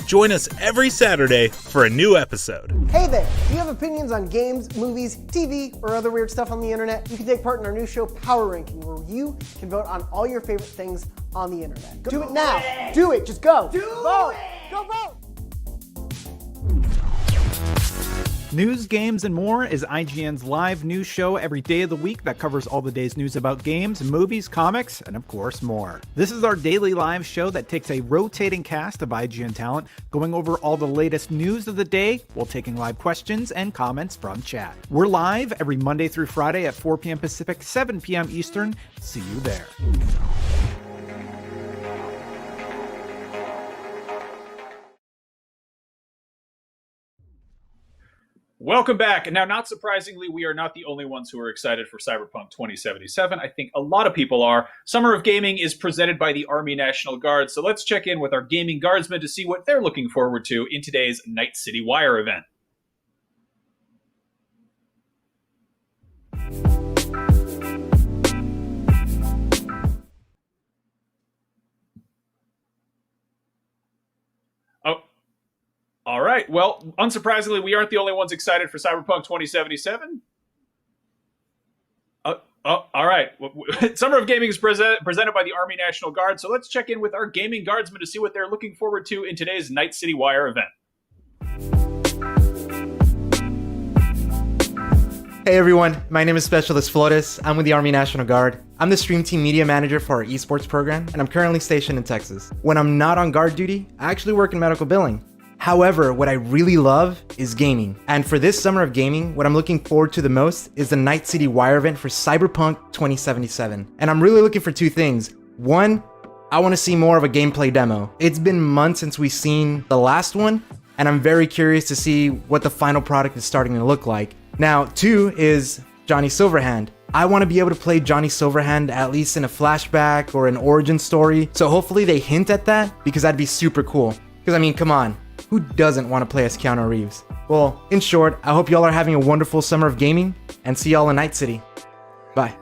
Speaker 11: Join us every Saturday for a new episode.
Speaker 13: Hey there! Do you have opinions on games, movies, TV, or other weird stuff on the internet? You can take part in our new show, Power Ranking, where you can vote on all your favorite things on the internet. Do it now! Do it! Just go! Vote! Go vote!
Speaker 10: News, games, and more is IGN's live news show every day of the week that covers all the day's news about games, movies, comics, and of course more. This is our daily live show that takes a rotating cast of IGN talent, going over all the latest news of the day while taking live questions and comments from chat. We're live every Monday through Friday at 4 p.m. Pacific, 7 p.m. Eastern. See you there.
Speaker 3: Welcome back. And now, not surprisingly, we are not the only ones who are excited for Cyberpunk 2077. I think a lot of people are. Summer of Gaming is presented by the Army National Guard, so let's check in with our gaming guardsmen to see what they're looking forward to in today's Night City Wire event. All right. Well, unsurprisingly, we aren't the only ones excited for Cyberpunk 2077. All right. Summer of Gaming is presented by the Army National Guard, so let's check in with our gaming guardsmen to see what they're looking forward to in today's Night City Wire event.
Speaker 16: Hey everyone, my name is Specialist Flores. I'm with the Army National Guard. I'm the Stream Team Media Manager for our esports program, and I'm currently stationed in Texas. When I'm not on guard duty, I actually work in medical billing. However, what I really love is gaming. And for this Summer of Gaming, what I'm looking forward to the most is the Night City Wire event for Cyberpunk 2077. And I'm really looking for two things. One, I want to see more of a gameplay demo. It's been months since we've seen the last one, and I'm very curious to see what the final product is starting to look like. Now, two is Johnny Silverhand. I want to be able to play Johnny Silverhand at least in a flashback or an origin story. So hopefully they hint at that, because that'd be super cool. Because I mean, come on. Who doesn't want to play as Keanu Reeves? Well, in short, I hope y'all are having a wonderful Summer of Gaming, and see y'all in Night City. Bye.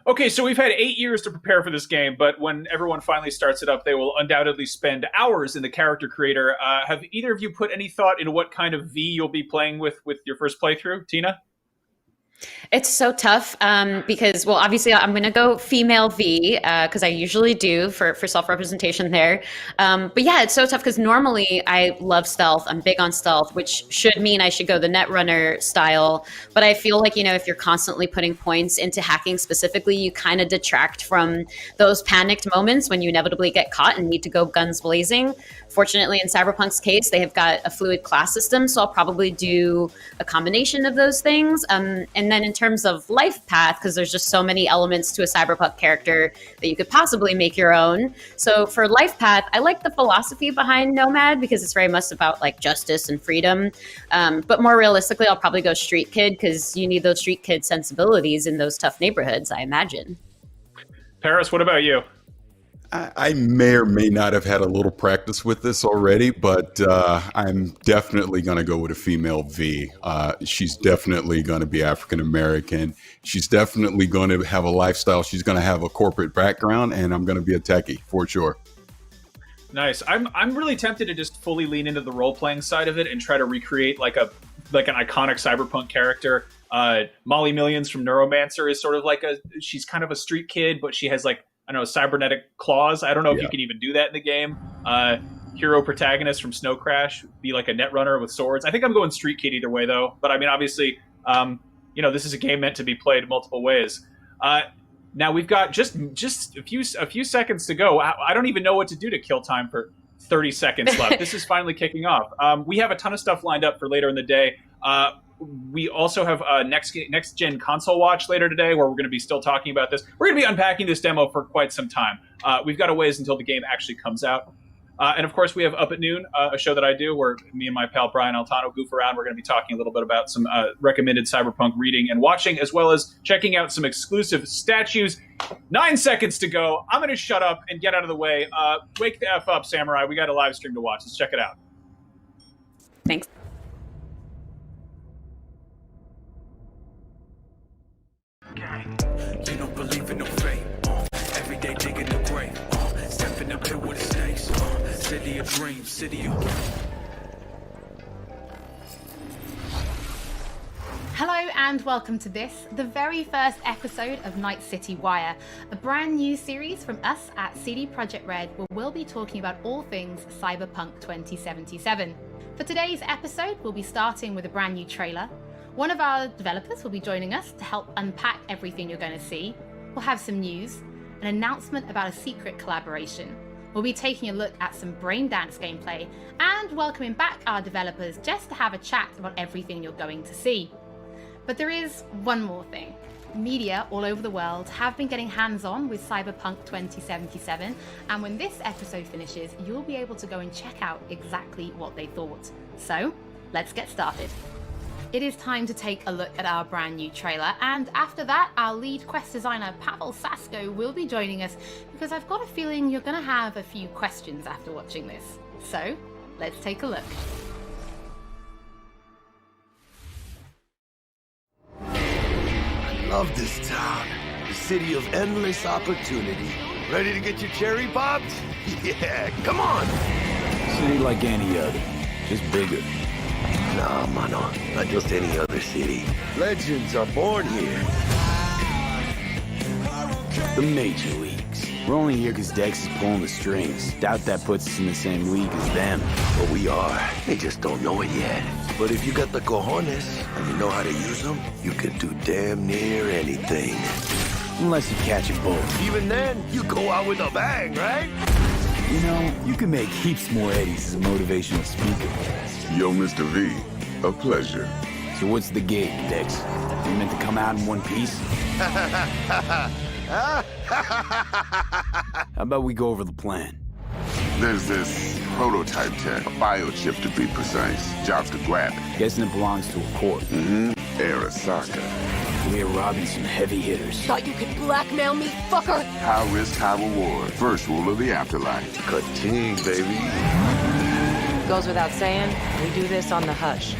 Speaker 3: Okay, so we've had 8 years to prepare for this game, but when everyone finally starts it up, they will undoubtedly spend hours in the character creator. Have either of you put any thought into what kind of V you'll be playing with your first playthrough? Tina?
Speaker 12: It's so tough because, well, obviously I'm going to go female V because I usually do for self-representation there. But yeah, it's so tough because normally I love stealth. I'm big on stealth, which should mean I should go the Netrunner style. But I feel like, you know, if you're constantly putting points into hacking specifically, you kind of detract from those panicked moments when you inevitably get caught and need to go guns blazing. Fortunately, in Cyberpunk's case, they have got a fluid class system, so I'll probably do a combination of those things. And then in terms of life path, because there's just so many elements to a Cyberpunk character that you could possibly make your own. So for life path, I like the philosophy behind Nomad because it's very much about like justice and freedom. But more realistically, I'll probably go street kid because you need those street kid sensibilities in those tough neighborhoods, I imagine.
Speaker 3: Paris, what about you?
Speaker 14: I may or may not have had a little practice with this already, but I'm definitely going to go with a female V. She's definitely going to be African American. She's definitely going to have a lifestyle. She's going to have a corporate background, and I'm going to be a techie for sure.
Speaker 3: Nice. I'm really tempted to just fully lean into the role-playing side of it and try to recreate like an iconic Cyberpunk character. Molly Millions from Neuromancer is sort of like she's kind of a street kid, but she has like, I don't know, cybernetic claws. I don't know if you can even do that in the game. Hero protagonist from Snow Crash be like a Netrunner with swords. I think I'm going street kid either way though. But I mean, obviously, this is a game meant to be played multiple ways. Now we've got just a few seconds to go. I don't even know what to do to kill time for 30 seconds left. This is finally kicking off. We have a ton of stuff lined up for later in the day. We also have a next gen console watch later today where we're going to be still talking about this. We're going to be unpacking this demo for quite some time. We've got a ways until the game actually comes out. And of course, we have Up at Noon, a show that I do where me and my pal Brian Altano goof around. We're going to be talking a little bit about some recommended Cyberpunk reading and watching, as well as checking out some exclusive statues. 9 seconds to go. I'm going to shut up and get out of the way. Wake the F up, Samurai. We got a live stream to watch. Let's check it out.
Speaker 12: Thanks.
Speaker 19: You don't believe in no fate. Every day digging the grave. Stepping up here with the stakes. City of dreams, city of...
Speaker 1: Hello and welcome to this, the very first episode of Night City Wire, a brand new series from us at CD Projekt Red where we'll be talking about all things Cyberpunk 2077. For today's episode, we'll be starting with a brand new trailer. One of our developers will be joining us to help unpack everything you're going to see. We'll have some news, an announcement about a secret collaboration. We'll be taking a look at some Braindance gameplay and welcoming back our developers just to have a chat about everything you're going to see. But there is one more thing. Media all over the world have been getting hands-on with Cyberpunk 2077, and when this episode finishes, you'll be able to go and check out exactly what they thought. So, let's get started. It is time to take a look at our brand new trailer, and after that, our lead quest designer Pavel Sasko will be joining us because I've got a feeling you're going to have a few questions after watching this. So, let's take a look.
Speaker 4: I love this town. The city of endless opportunity. Ready to get your cherry popped? Yeah, come on!
Speaker 19: City like any other, just bigger.
Speaker 4: Nah, mano, not just any other city. Legends are born here.
Speaker 19: The major leagues. We're only here because Dex is pulling the strings. Doubt that puts us in the same league as them.
Speaker 4: But we are. They just don't know it yet. But if you got the cojones and you know how to use them, you can do damn near anything.
Speaker 19: Unless you catch a bull.
Speaker 4: Even then, you go out with a bang, right?
Speaker 19: You know, you can make heaps more eddies as a motivational speaker.
Speaker 2: Yo, Mr. V, a pleasure.
Speaker 19: So what's the gig, Dex? You meant to come out in one piece? How about we go over the plan?
Speaker 2: There's this prototype tech, a biochip to be precise. Jobs to grab it.
Speaker 19: Guessing it belongs to a corp.
Speaker 2: Arasaka.
Speaker 19: We're robbing some heavy hitters.
Speaker 20: Thought you could blackmail me, fucker?
Speaker 2: High risk, high reward. First rule of the afterlife.
Speaker 4: Ka-ting, baby.
Speaker 18: Goes without saying, we do this on the hush.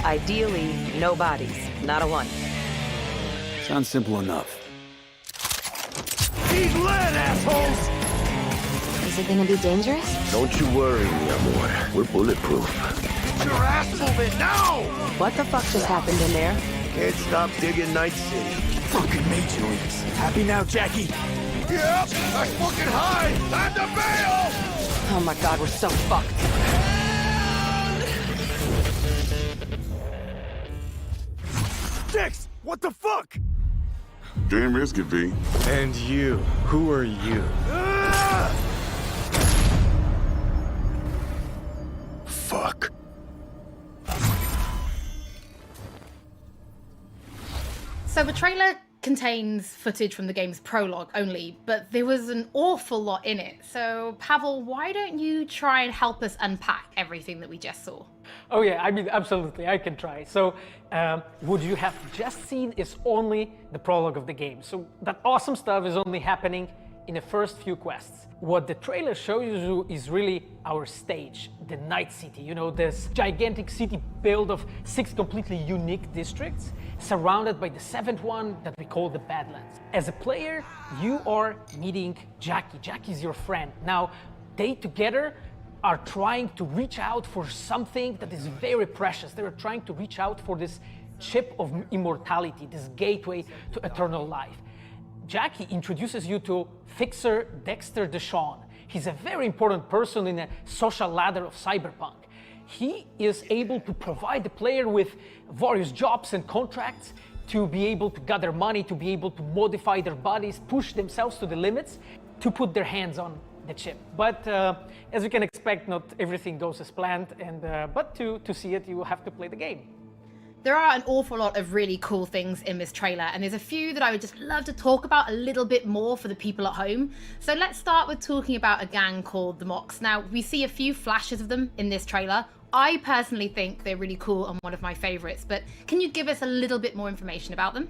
Speaker 18: Ideally, no bodies, not a one.
Speaker 19: Sounds simple enough.
Speaker 4: He's lit, assholes!
Speaker 5: Is it gonna be dangerous?
Speaker 4: Don't you worry, mi amor. We're bulletproof. Get your ass moving now!
Speaker 18: What the fuck just happened in there?
Speaker 4: Can't stop digging Night City.
Speaker 19: Fucking major leagues. Happy now, Jackie?
Speaker 4: Yep, that's fucking high! Time to bail!
Speaker 18: Oh my god, we're so fucked.
Speaker 4: Dex, what the fuck?
Speaker 2: Damn risky, V.
Speaker 24: And you, who are you?
Speaker 4: Fuck.
Speaker 1: So the trailer contains footage from the game's prologue only, but there was an awful lot in it. So Pavel, why don't you try and help us unpack everything that we just saw?
Speaker 25: Oh yeah, I mean, absolutely, I can try. So what you have just seen is only the prologue of the game. So that awesome stuff is only happening in the first few quests. What the trailer shows you is really our stage, the Night City. You know, this gigantic city built of 6 completely unique districts, surrounded by the 7th one that we call the Badlands. As a player, you are meeting Jackie. Jackie's your friend. Now, they together are trying to reach out for something that is very precious. They're trying to reach out for this chip of immortality, this gateway to eternal life. Jackie introduces you to Fixer Dexter Deshawn. He's a very important person in the social ladder of Cyberpunk. He is able to provide the player with various jobs and contracts to be able to gather money, to be able to modify their bodies, push themselves to the limits, to put their hands on the chip. But as you can expect, not everything goes as planned, and but to see it, you have to play the game.
Speaker 1: There are an awful lot of really cool things in this trailer, and there's a few that I would just love to talk about a little bit more for the people at home. So let's start with talking about a gang called the Mox. Now, we see a few flashes of them in this trailer. I personally think they're really cool and one of my favorites, but can you give us a little bit more information about them?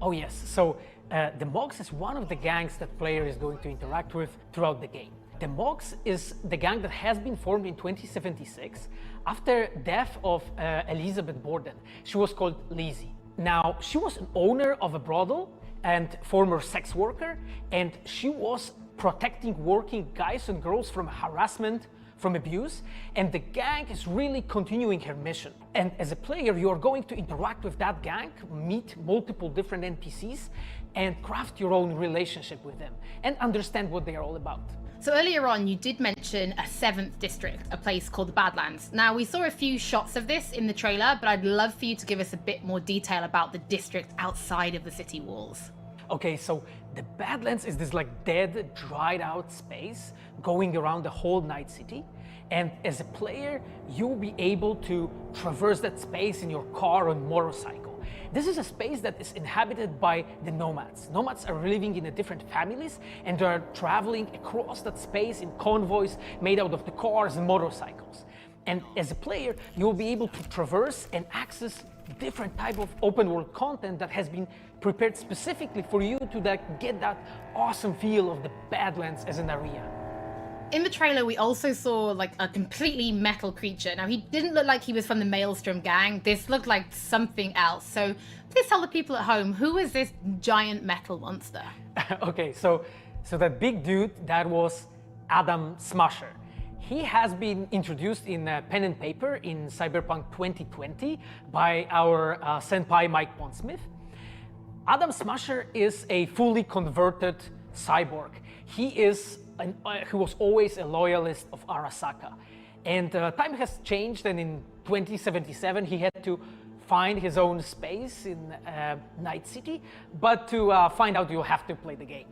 Speaker 25: Oh yes, so the Mox is one of the gangs that player is going to interact with throughout the game. The Mox is the gang that has been formed in 2076 after death of Elizabeth Borden. She was called Lizzie. Now, she was an owner of a brothel and former sex worker, and she was protecting working guys and girls from harassment, from abuse, and the gang is really continuing her mission. And as a player, you are going to interact with that gang, meet multiple different NPCs, and craft your own relationship with them, and understand what they are all about.
Speaker 1: So earlier on, you did mention a 7th district, a place called the Badlands. Now, we saw a few shots of this in the trailer, but I'd love for you to give us a bit more detail about the district outside of the city walls.
Speaker 25: Okay, so the Badlands is this like dead, dried out space going around the whole Night City. And as a player, you'll be able to traverse that space in your car or motorcycle. This is a space that is inhabited by the nomads. Nomads are living in different families, and they are traveling across that space in convoys made out of the cars and motorcycles. And as a player, you'll be able to traverse and access different type of open world content that has been prepared specifically for you to get that awesome feel of the Badlands as an area.
Speaker 1: In the trailer, we also saw like a completely metal creature. Now, he didn't look like he was from the Maelstrom gang. This looked like something else. So please tell the people at home, who is this giant metal monster?
Speaker 25: Okay, so that big dude, that was Adam Smasher. He has been introduced in pen and paper in Cyberpunk 2020 by our senpai Mike Pondsmith. Adam Smasher is a fully converted cyborg. He was always a loyalist of Arasaka. And time has changed, and in 2077 he had to find his own space in Night City, but to find out you'll have to play the game.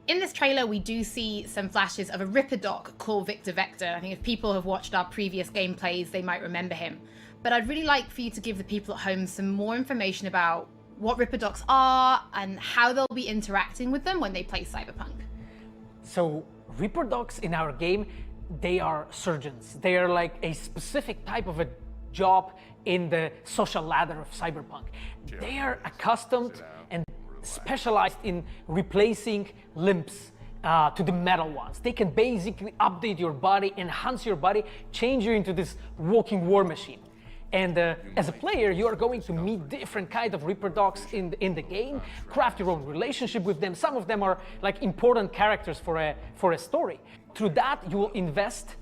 Speaker 1: In this trailer, we do see some flashes of a Ripperdoc called Victor Vector. I think if people have watched our previous gameplays, they might remember him. But I'd really like for you to give the people at home some more information about what Ripperdocs are and how they'll be interacting with them when they play Cyberpunk.
Speaker 25: So Ripperdocs in our game, they are surgeons. They are like a specific type of a job in the social ladder of Cyberpunk. They are accustomed and specialized in replacing limbs to the metal ones. They can basically update your body, enhance your body, change you into this walking war machine. And as a player, you are going to meet different kinds of Ripperdocs in the game, craft your own relationship with them. Some of them are like important characters for a story. Through that, you will invest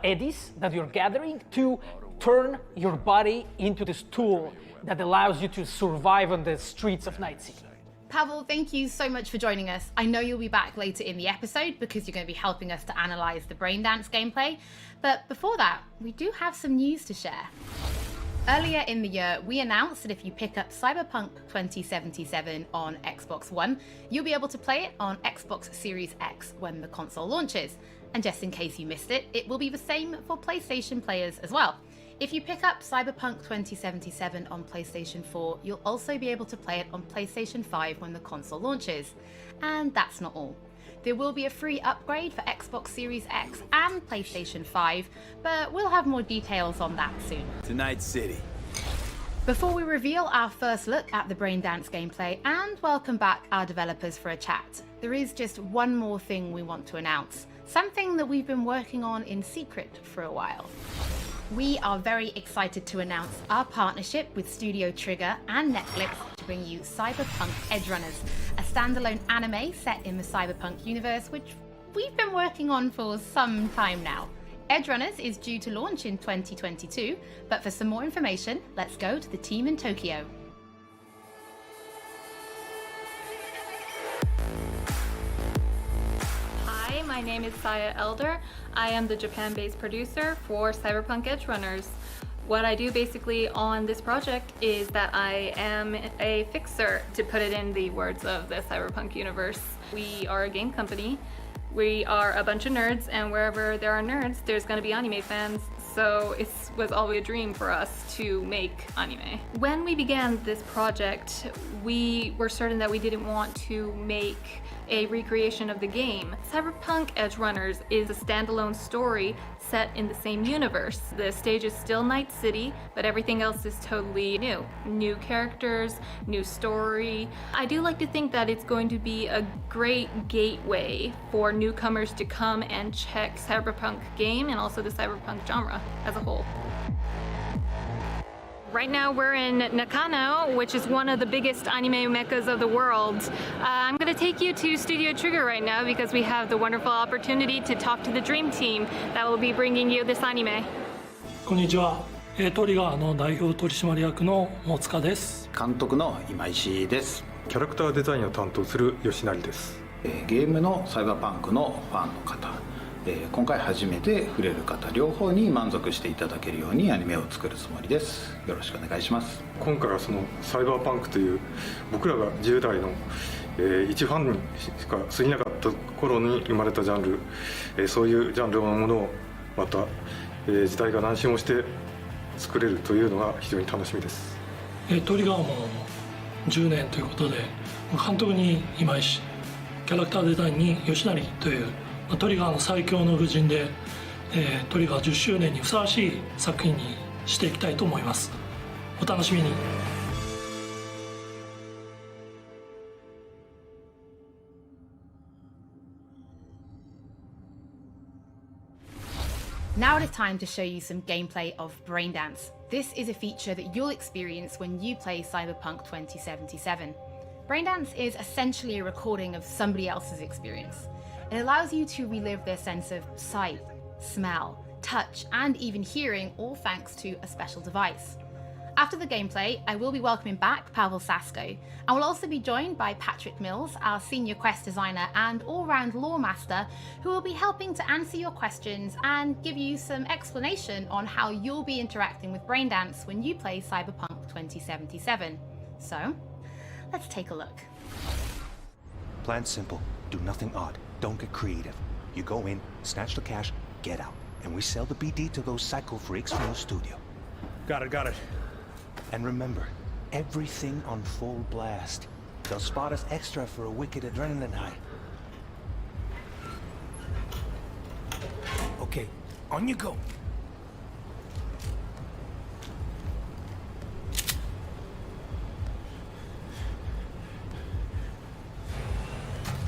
Speaker 25: eddies that you're gathering to turn your body into this tool that allows you to survive on the streets of Night City.
Speaker 1: Pavel, thank you so much for joining us. I know you'll be back later in the episode because you're going to be helping us to analyze the Braindance gameplay. But before that, we do have some news to share. Earlier in the year, we announced that if you pick up Cyberpunk 2077 on Xbox One, you'll be able to play it on Xbox Series X when the console launches. And just in case you missed it, it will be the same for PlayStation players as well. If you pick up Cyberpunk 2077 on PlayStation 4, you'll also be able to play it on PlayStation 5 when the console launches. And that's not all. There will be a free upgrade for Xbox Series X and PlayStation 5, but we'll have more details on that soon.
Speaker 15: To Night City.
Speaker 1: Before we reveal our first look at the Braindance gameplay and welcome back our developers for a chat, there is just one more thing we want to announce, something that we've been working on in secret for a while. We are very excited to announce our partnership with Studio Trigger and Netflix to bring you Cyberpunk Edgerunners, a standalone anime set in the Cyberpunk universe, which we've been working on for some time now. Edgerunners is due to launch in 2022, but for some more information, let's go to the team in Tokyo.
Speaker 7: Hi, my name is Saya Elder. I am the Japan-based producer for Cyberpunk Edgerunners. What I do basically on this project is that I am a fixer, to put it in the words of the Cyberpunk universe. We are a game company. We are a bunch of nerds, and wherever there are nerds, there's going to be anime fans. so it was always a dream for us to make anime. When we began this project, we were certain that we didn't want to make a recreation of the game. Cyberpunk Edge Runners is a standalone story set in the same universe. The stage is still Night City, but everything else is totally new. New characters, new story. I do like to think that it's going to be a great gateway for newcomers to come and check Cyberpunk game and also the Cyberpunk genre as a whole. Right now we're in Nakano, which is one of the biggest anime meccas of the world. I'm going to take you to Studio Trigger right now because we have the wonderful opportunity to talk to the dream team that will be bringing you this anime.
Speaker 6: こんにちは。トリガーの代表取締役の大塚です。
Speaker 17: 監督の今石です。
Speaker 21: キャラクターデザインを担当する吉成です。
Speaker 17: ゲームのサイバーパンクのファンの方、今回初めて触れる方両方に満足していただけるようにアニメを作るつもりです。よろしくお願いします。
Speaker 21: 今回はそのサイバーパンクという僕らが10代の、一ファンにしか過ぎなかった頃に生まれたジャンル、そういうジャンルのものをまた、時代が何周もして作れるというのが非常に楽しみです。
Speaker 6: トリガーも10年ということで、監督に今石、キャラクターデザインに吉成というトリガーの最強の武人で、トリガー10周年にふさわしい作品にしていきたいと思います。お楽しみに。
Speaker 1: Now it is time to show you some gameplay of Braindance. This is a feature that you'll experience when you play Cyberpunk 2077. Braindance is essentially a recording of somebody else's experience. It allows you to relive their sense of sight, smell, touch, and even hearing, all thanks to a special device. After the gameplay, I will be welcoming back Pavel Sasko, and will also be joined by Patrick Mills, our senior quest designer and all-round lore master, who will be helping to answer your questions and give you some explanation on how you'll be interacting with Braindance when you play Cyberpunk 2077. So, let's take a look.
Speaker 22: Plan simple. Do nothing odd. Don't get creative. You go in, snatch the cash, get out. And we sell the BD to those psycho freaks from the studio.
Speaker 21: Got it.
Speaker 22: And remember, everything on full blast. They'll spot us extra for a wicked adrenaline high. Okay, on you go.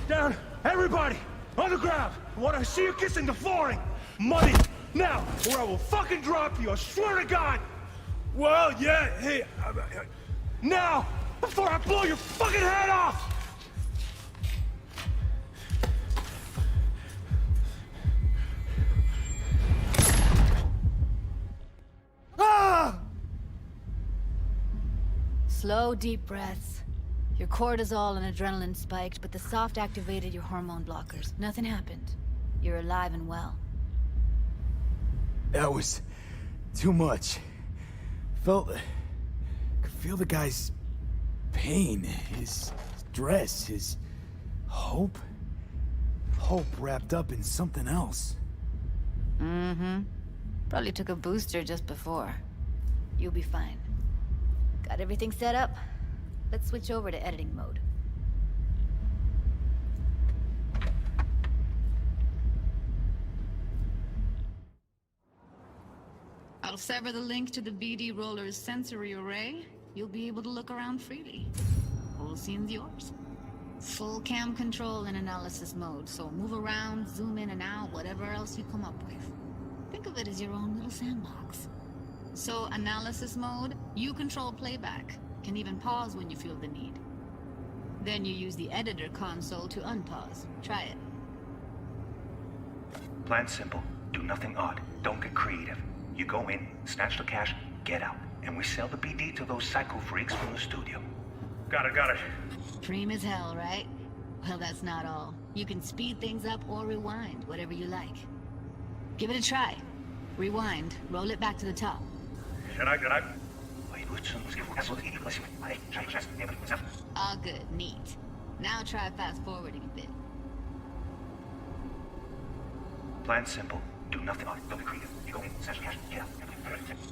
Speaker 23: Down! Everybody! On the ground! I want to see you kissing the flooring! Money! Now! Or I will fucking drop you! I swear to God! Well, yeah, hey... now! Before I blow your fucking head off!
Speaker 5: Ah! Slow, deep breaths. Your cortisol and adrenaline spiked, but the soft activated your hormone blockers. Nothing happened. You're alive and well.
Speaker 23: That was... too much. Could feel the guy's pain, his stress, his hope. Hope wrapped up in something else.
Speaker 5: Mm-hmm. Probably took a booster just before. You'll be fine. Got everything set up? Let's switch over to editing mode.
Speaker 26: I'll sever the link to the BD Roller's sensory array. You'll be able to look around freely. Whole scene's yours. Full cam control in analysis mode, so move around, zoom in and out, whatever else you come up with. Think of it as your own little sandbox. So analysis mode, you control playback. Can even pause when you feel the need. Then you use the editor console to unpause. Try it.
Speaker 22: Plan simple. Do nothing odd. Don't get creative. You go in, snatch the cash, get out. And we sell the BD to those psycho freaks from the studio.
Speaker 23: Got it.
Speaker 26: Preem as hell, right? Well, that's not all. You can speed things up or rewind, whatever you like. Give it a try. Rewind, roll it back to the top.
Speaker 23: Can I?
Speaker 26: All good, neat. Now try fast forwarding a bit.
Speaker 22: Plan simple. Do nothing odd. Don't get creative. You go in, snatch the cash, get out.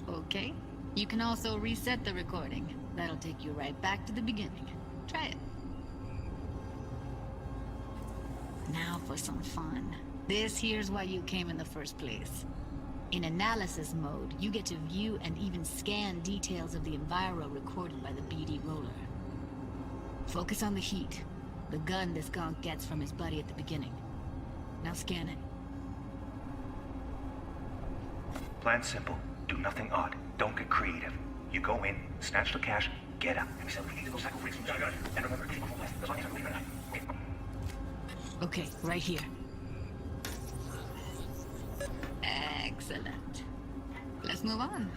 Speaker 5: Okay. You can also reset the recording. That'll take you right back to the beginning. Try it. Now for some fun. This here's why you came in the first place. In analysis mode, you get to view and even scan details of the enviro recorded by the BD roller. Focus on the heat, the gun this gonk gets from his buddy at the beginning. Now scan it.
Speaker 22: Plan simple. Do nothing odd. Don't get creative. You go in, snatch the cash, get out. And we sell the BD to those psycho freaks. And remember, keep before less. That's all you have to leave at night.
Speaker 5: Okay, right here. Excellent. Let's move on.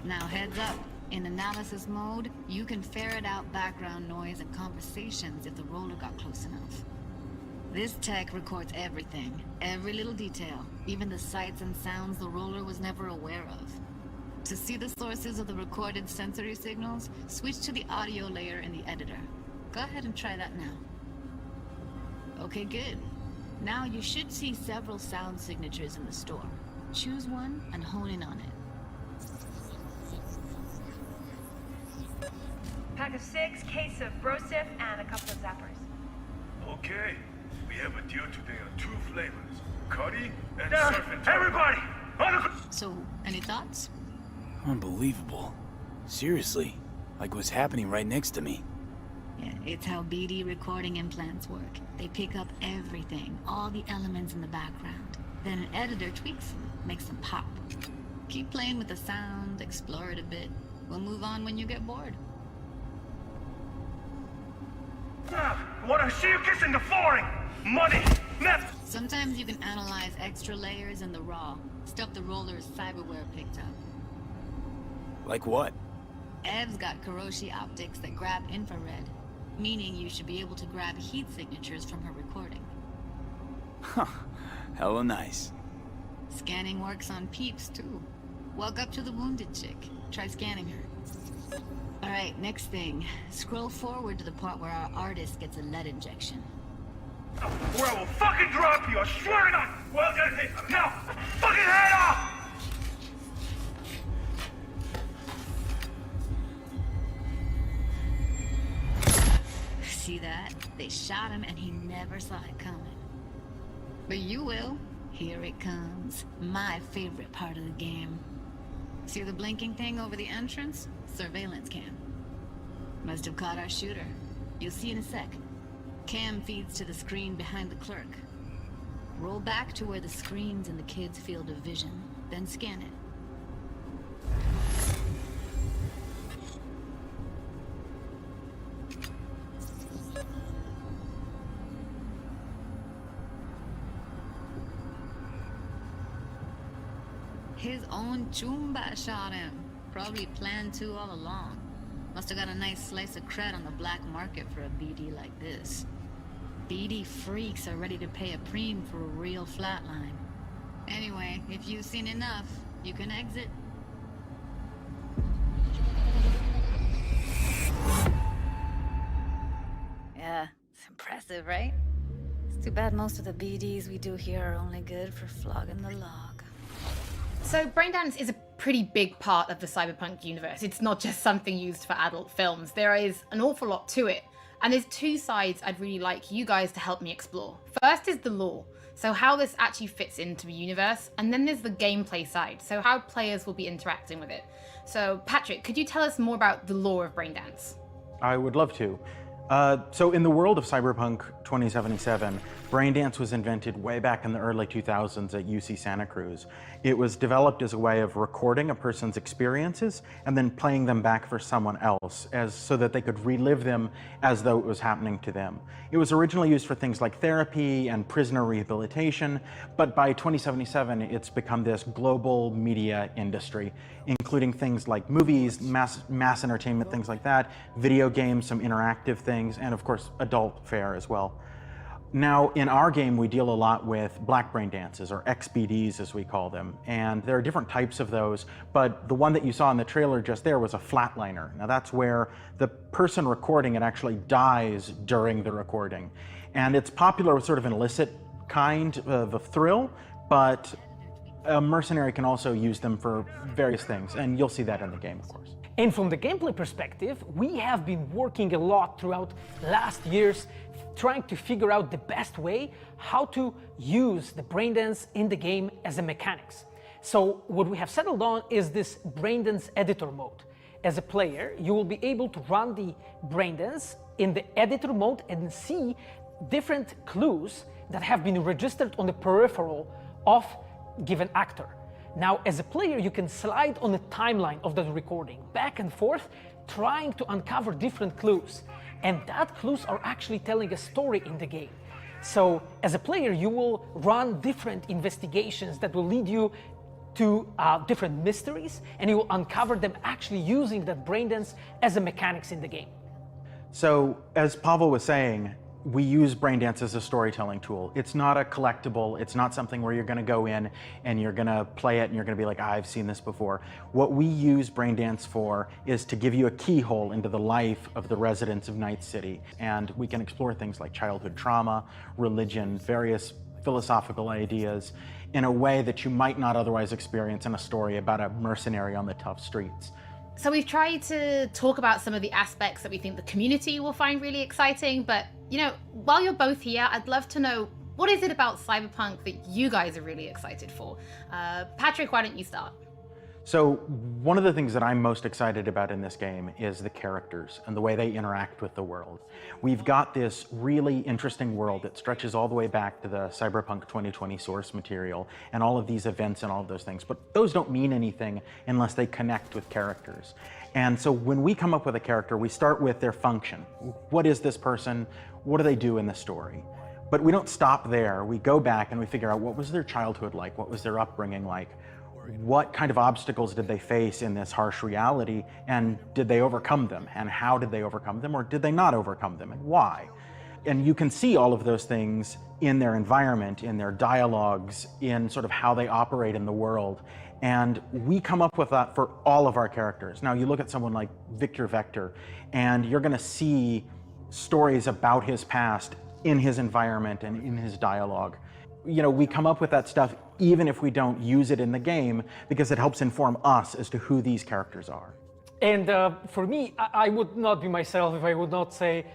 Speaker 5: Now heads up. In analysis mode, you can ferret out background noise and conversations if the roller got close enough. This tech records everything, every little detail, even the sights and sounds the roller was never aware of. To see the sources of the recorded sensory signals, switch to the audio layer in the editor. Go ahead and try that now. Okay, good. Now you should see several sound signatures in the store. Choose one and hone in on it.
Speaker 8: Pack of 6, case of Brosif, and a couple of zappers.
Speaker 23: Okay, we have a deal today on 2 flavors. Curry and Down, surf and everybody!
Speaker 5: So, any thoughts?
Speaker 9: Unbelievable. Seriously, like what's happening right next to me.
Speaker 5: Yeah, it's how BD recording implants work. They pick up everything, all the elements in the background. Then an editor tweaks them, makes them pop. Keep playing with the sound, explore it a bit. We'll move on when you get bored.
Speaker 23: Wanna see you kissing the flooring! Money! Net!
Speaker 5: Sometimes you can analyze extra layers in the raw, stuff the roller's cyberware picked up.
Speaker 9: Like what?
Speaker 5: Ev's got Kiroshi optics that grab infrared, meaning you should be able to grab heat signatures from her recording.
Speaker 9: Huh. Hella nice.
Speaker 5: Scanning works on peeps, too. Walk up to the wounded chick. Try scanning her. Alright, next thing. Scroll forward to the part where our artist gets a lead injection.
Speaker 23: Or I will fucking drop you, I swear to God! Well, now, fucking head off!
Speaker 5: See that? They shot him and he never saw it coming. But you will. Here it comes. My favorite part of the game. See the blinking thing over the entrance? Surveillance cam. Must have caught our shooter. You'll see in a sec. Cam feeds to the screen behind the clerk. Roll back to where the screen's in the kid's field of vision, then scan it. His own Chumba shot him. Probably planned to all along. Must have got a nice slice of cred on the black market for a BD like this. BD freaks are ready to pay a preem for a real flatline. Anyway, if you've seen enough, you can exit. Yeah, it's impressive, right? It's too bad most of the BDs we do here are only good for flogging the log.
Speaker 1: So Braindance is a pretty big part of the Cyberpunk universe. It's not just something used for adult films. There is an awful lot to it. And there's 2 sides I'd really like you guys to help me explore. First is the lore, so how this actually fits into the universe. And then there's the gameplay side, so how players will be interacting with it. So Patrick, could you tell us more about the lore of Braindance?
Speaker 10: I would love to. So in the world of Cyberpunk 2077, Braindance was invented way back in the early 2000s at UC Santa Cruz. It was developed as a way of recording a person's experiences and then playing them back for someone else so that they could relive them as though it was happening to them. It was originally used for things like therapy and prisoner rehabilitation, but by 2077, it's become this global media industry, including things like movies, mass entertainment, things like that, video games, some interactive things, and of course, adult fare as well. Now, in our game, we deal a lot with black brain dances, or XBDs as we call them, and there are different types of those, but the one that you saw in the trailer just there was a flatliner. Now that's where the person recording it actually dies during the recording. And it's popular with sort of an illicit kind of a thrill, but a mercenary can also use them for various things, and you'll see that in the game, of course.
Speaker 25: And from the gameplay perspective, we have been working a lot throughout last years trying to figure out the best way how to use the Braindance in the game as a mechanics. So what we have settled on is this Braindance editor mode. As a player, you will be able to run the Braindance in the editor mode and see different clues that have been registered on the peripheral of given actor. Now, as a player, you can slide on the timeline of the recording, back and forth, trying to uncover different clues. And that clues are actually telling a story in the game. So, as a player, you will run different investigations that will lead you to different mysteries, and you will uncover them actually using that Braindance as a mechanics in the game.
Speaker 10: So, as Pavel was saying, we use Braindance as a storytelling tool. It's not a collectible. It's not something where you're going to go in and you're going to play it and you're going to be like, I've seen this before. What we use Braindance for is to give you a keyhole into the life of the residents of Night City. And we can explore things like childhood trauma, religion, various philosophical ideas in a way that you might not otherwise experience in a story about a mercenary on the tough streets.
Speaker 1: So we've tried to talk about some of the aspects that we think the community will find really exciting, but you know, while you're both here, I'd love to know, what is it about Cyberpunk that you guys are really excited for? Patrick, why don't you start?
Speaker 10: So one of the things that I'm most excited about in this game is the characters and the way they interact with the world. We've got this really interesting world that stretches all the way back to the Cyberpunk 2020 source material and all of these events and all of those things, but those don't mean anything unless they connect with characters. And so when we come up with a character, we start with their function. What is this person? What do they do in the story? But we don't stop there. We go back and we figure out, what was their childhood like? What was their upbringing like? What kind of obstacles did they face in this harsh reality, and did they overcome them? And how did they overcome them, or did they not overcome them, and why? And you can see all of those things in their environment, in their dialogues, in sort of how they operate in the world. And we come up with that for all of our characters. Now, you look at someone like Victor Vector, and you're going to see stories about his past in his environment and in his dialogue. You know, we come up with that stuff even if we don't use it in the game, because it helps inform us as to who these characters are.
Speaker 25: And for me, I would not be myself if I would not say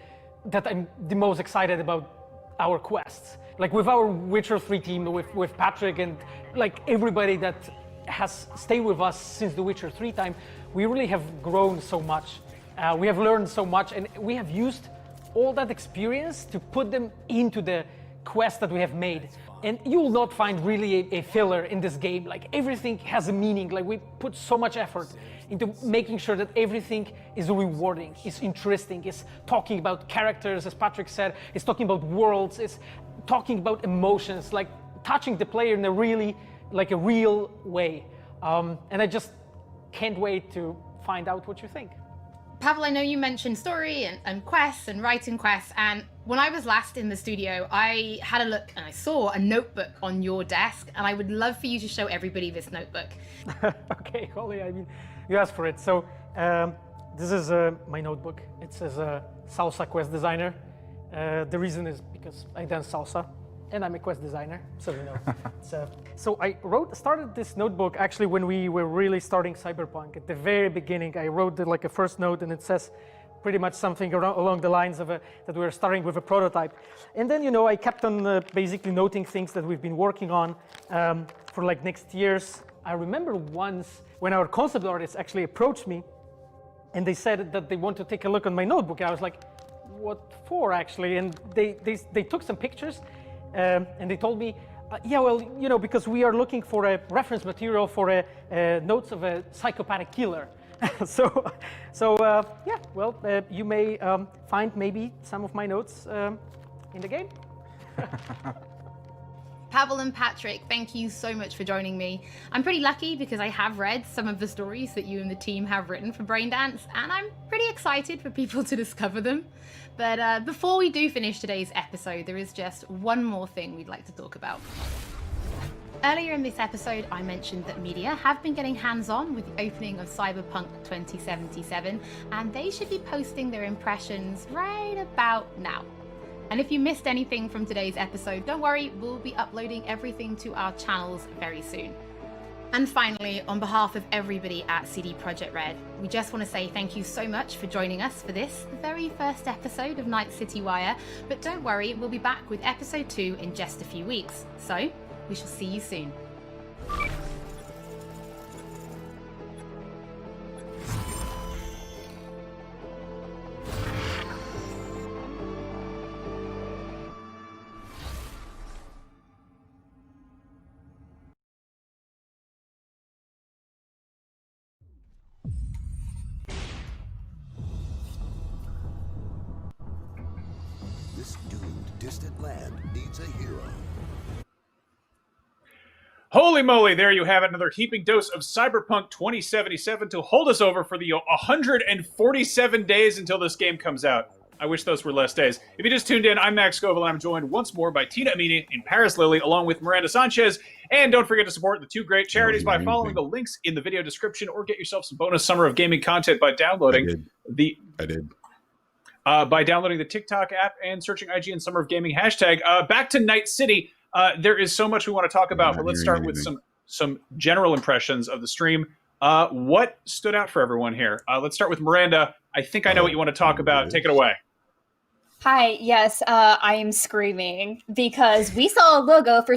Speaker 25: that I'm the most excited about our quests. Like with our Witcher 3 team, with Patrick and like everybody that has stayed with us since the Witcher 3 time, we really have grown so much. We have learned so much, and we have used all that experience to put them into the quest that we have made. And you will not find really a filler in this game. Like everything has a meaning. Like we put so much effort into making sure that everything is rewarding, is interesting, is talking about characters, as Patrick said, it's talking about worlds, it's talking about emotions, like touching the player in a really, like a real way. And I just can't wait to find out what you think.
Speaker 1: Pavel, I know you mentioned story and quests and writing quests, and when I was last in the studio, I had a look and I saw a notebook on your desk, and I would love for you to show everybody this notebook.
Speaker 25: Okay, Holly, I mean, you asked for it. So this is my notebook. It says Salsa Quest Designer. The reason is because I dance salsa, and I'm a quest designer, so you know. So I started this notebook actually when we were really starting Cyberpunk. At the very beginning, I wrote like a first note, and it says pretty much something along the lines of that we were starting with a prototype. And then, you know, I kept on basically noting things that we've been working on for like next years. I remember once when our concept artists actually approached me, and they said that they want to take a look on my notebook. I was like, what for actually? And they took some pictures. And they told me, yeah, well, you know, because we are looking for a reference material for notes of a psychopathic killer. Yeah, well, you may find maybe some of my notes in the game.
Speaker 1: Pavel and Patrick, thank you so much for joining me. I'm pretty lucky because I have read some of the stories that you and the team have written for Braindance, and I'm pretty excited for people to discover them. But before we do finish today's episode, there is just one more thing we'd like to talk about. Earlier in this episode, I mentioned that media have been getting hands-on with the opening of Cyberpunk 2077, and they should be posting their impressions right about now. And if you missed anything from today's episode, don't worry, we'll be uploading everything to our channels very soon. And finally, on behalf of everybody at CD Projekt Red, we just want to say thank you so much for joining us for this, the very first episode of Night City Wire. But don't worry, we'll be back with episode 2 in just a few weeks. So, we shall see you soon.
Speaker 4: This doomed, distant land needs a hero.
Speaker 3: Holy moly, there you have it, another heaping dose of Cyberpunk 2077 to hold us over for the 147 days until this game comes out. I wish those were less days. If you just tuned in, I'm Max Scoville, and I'm joined once more by Tina Amini and Paris Lilly, along with Miranda Sanchez. And don't forget to support the two great charities by following the links in the video description, or get yourself some bonus Summer of Gaming content by downloading by downloading the TikTok app and searching IGN Summer of Gaming hashtag. Back to Night City. There is so much we want to talk about, but let's start with some general impressions of the stream. What stood out for everyone here? Let's start with Miranda. I think I know what you want to talk about. Take it away.
Speaker 11: Hi, yes, I am screaming because we saw a logo for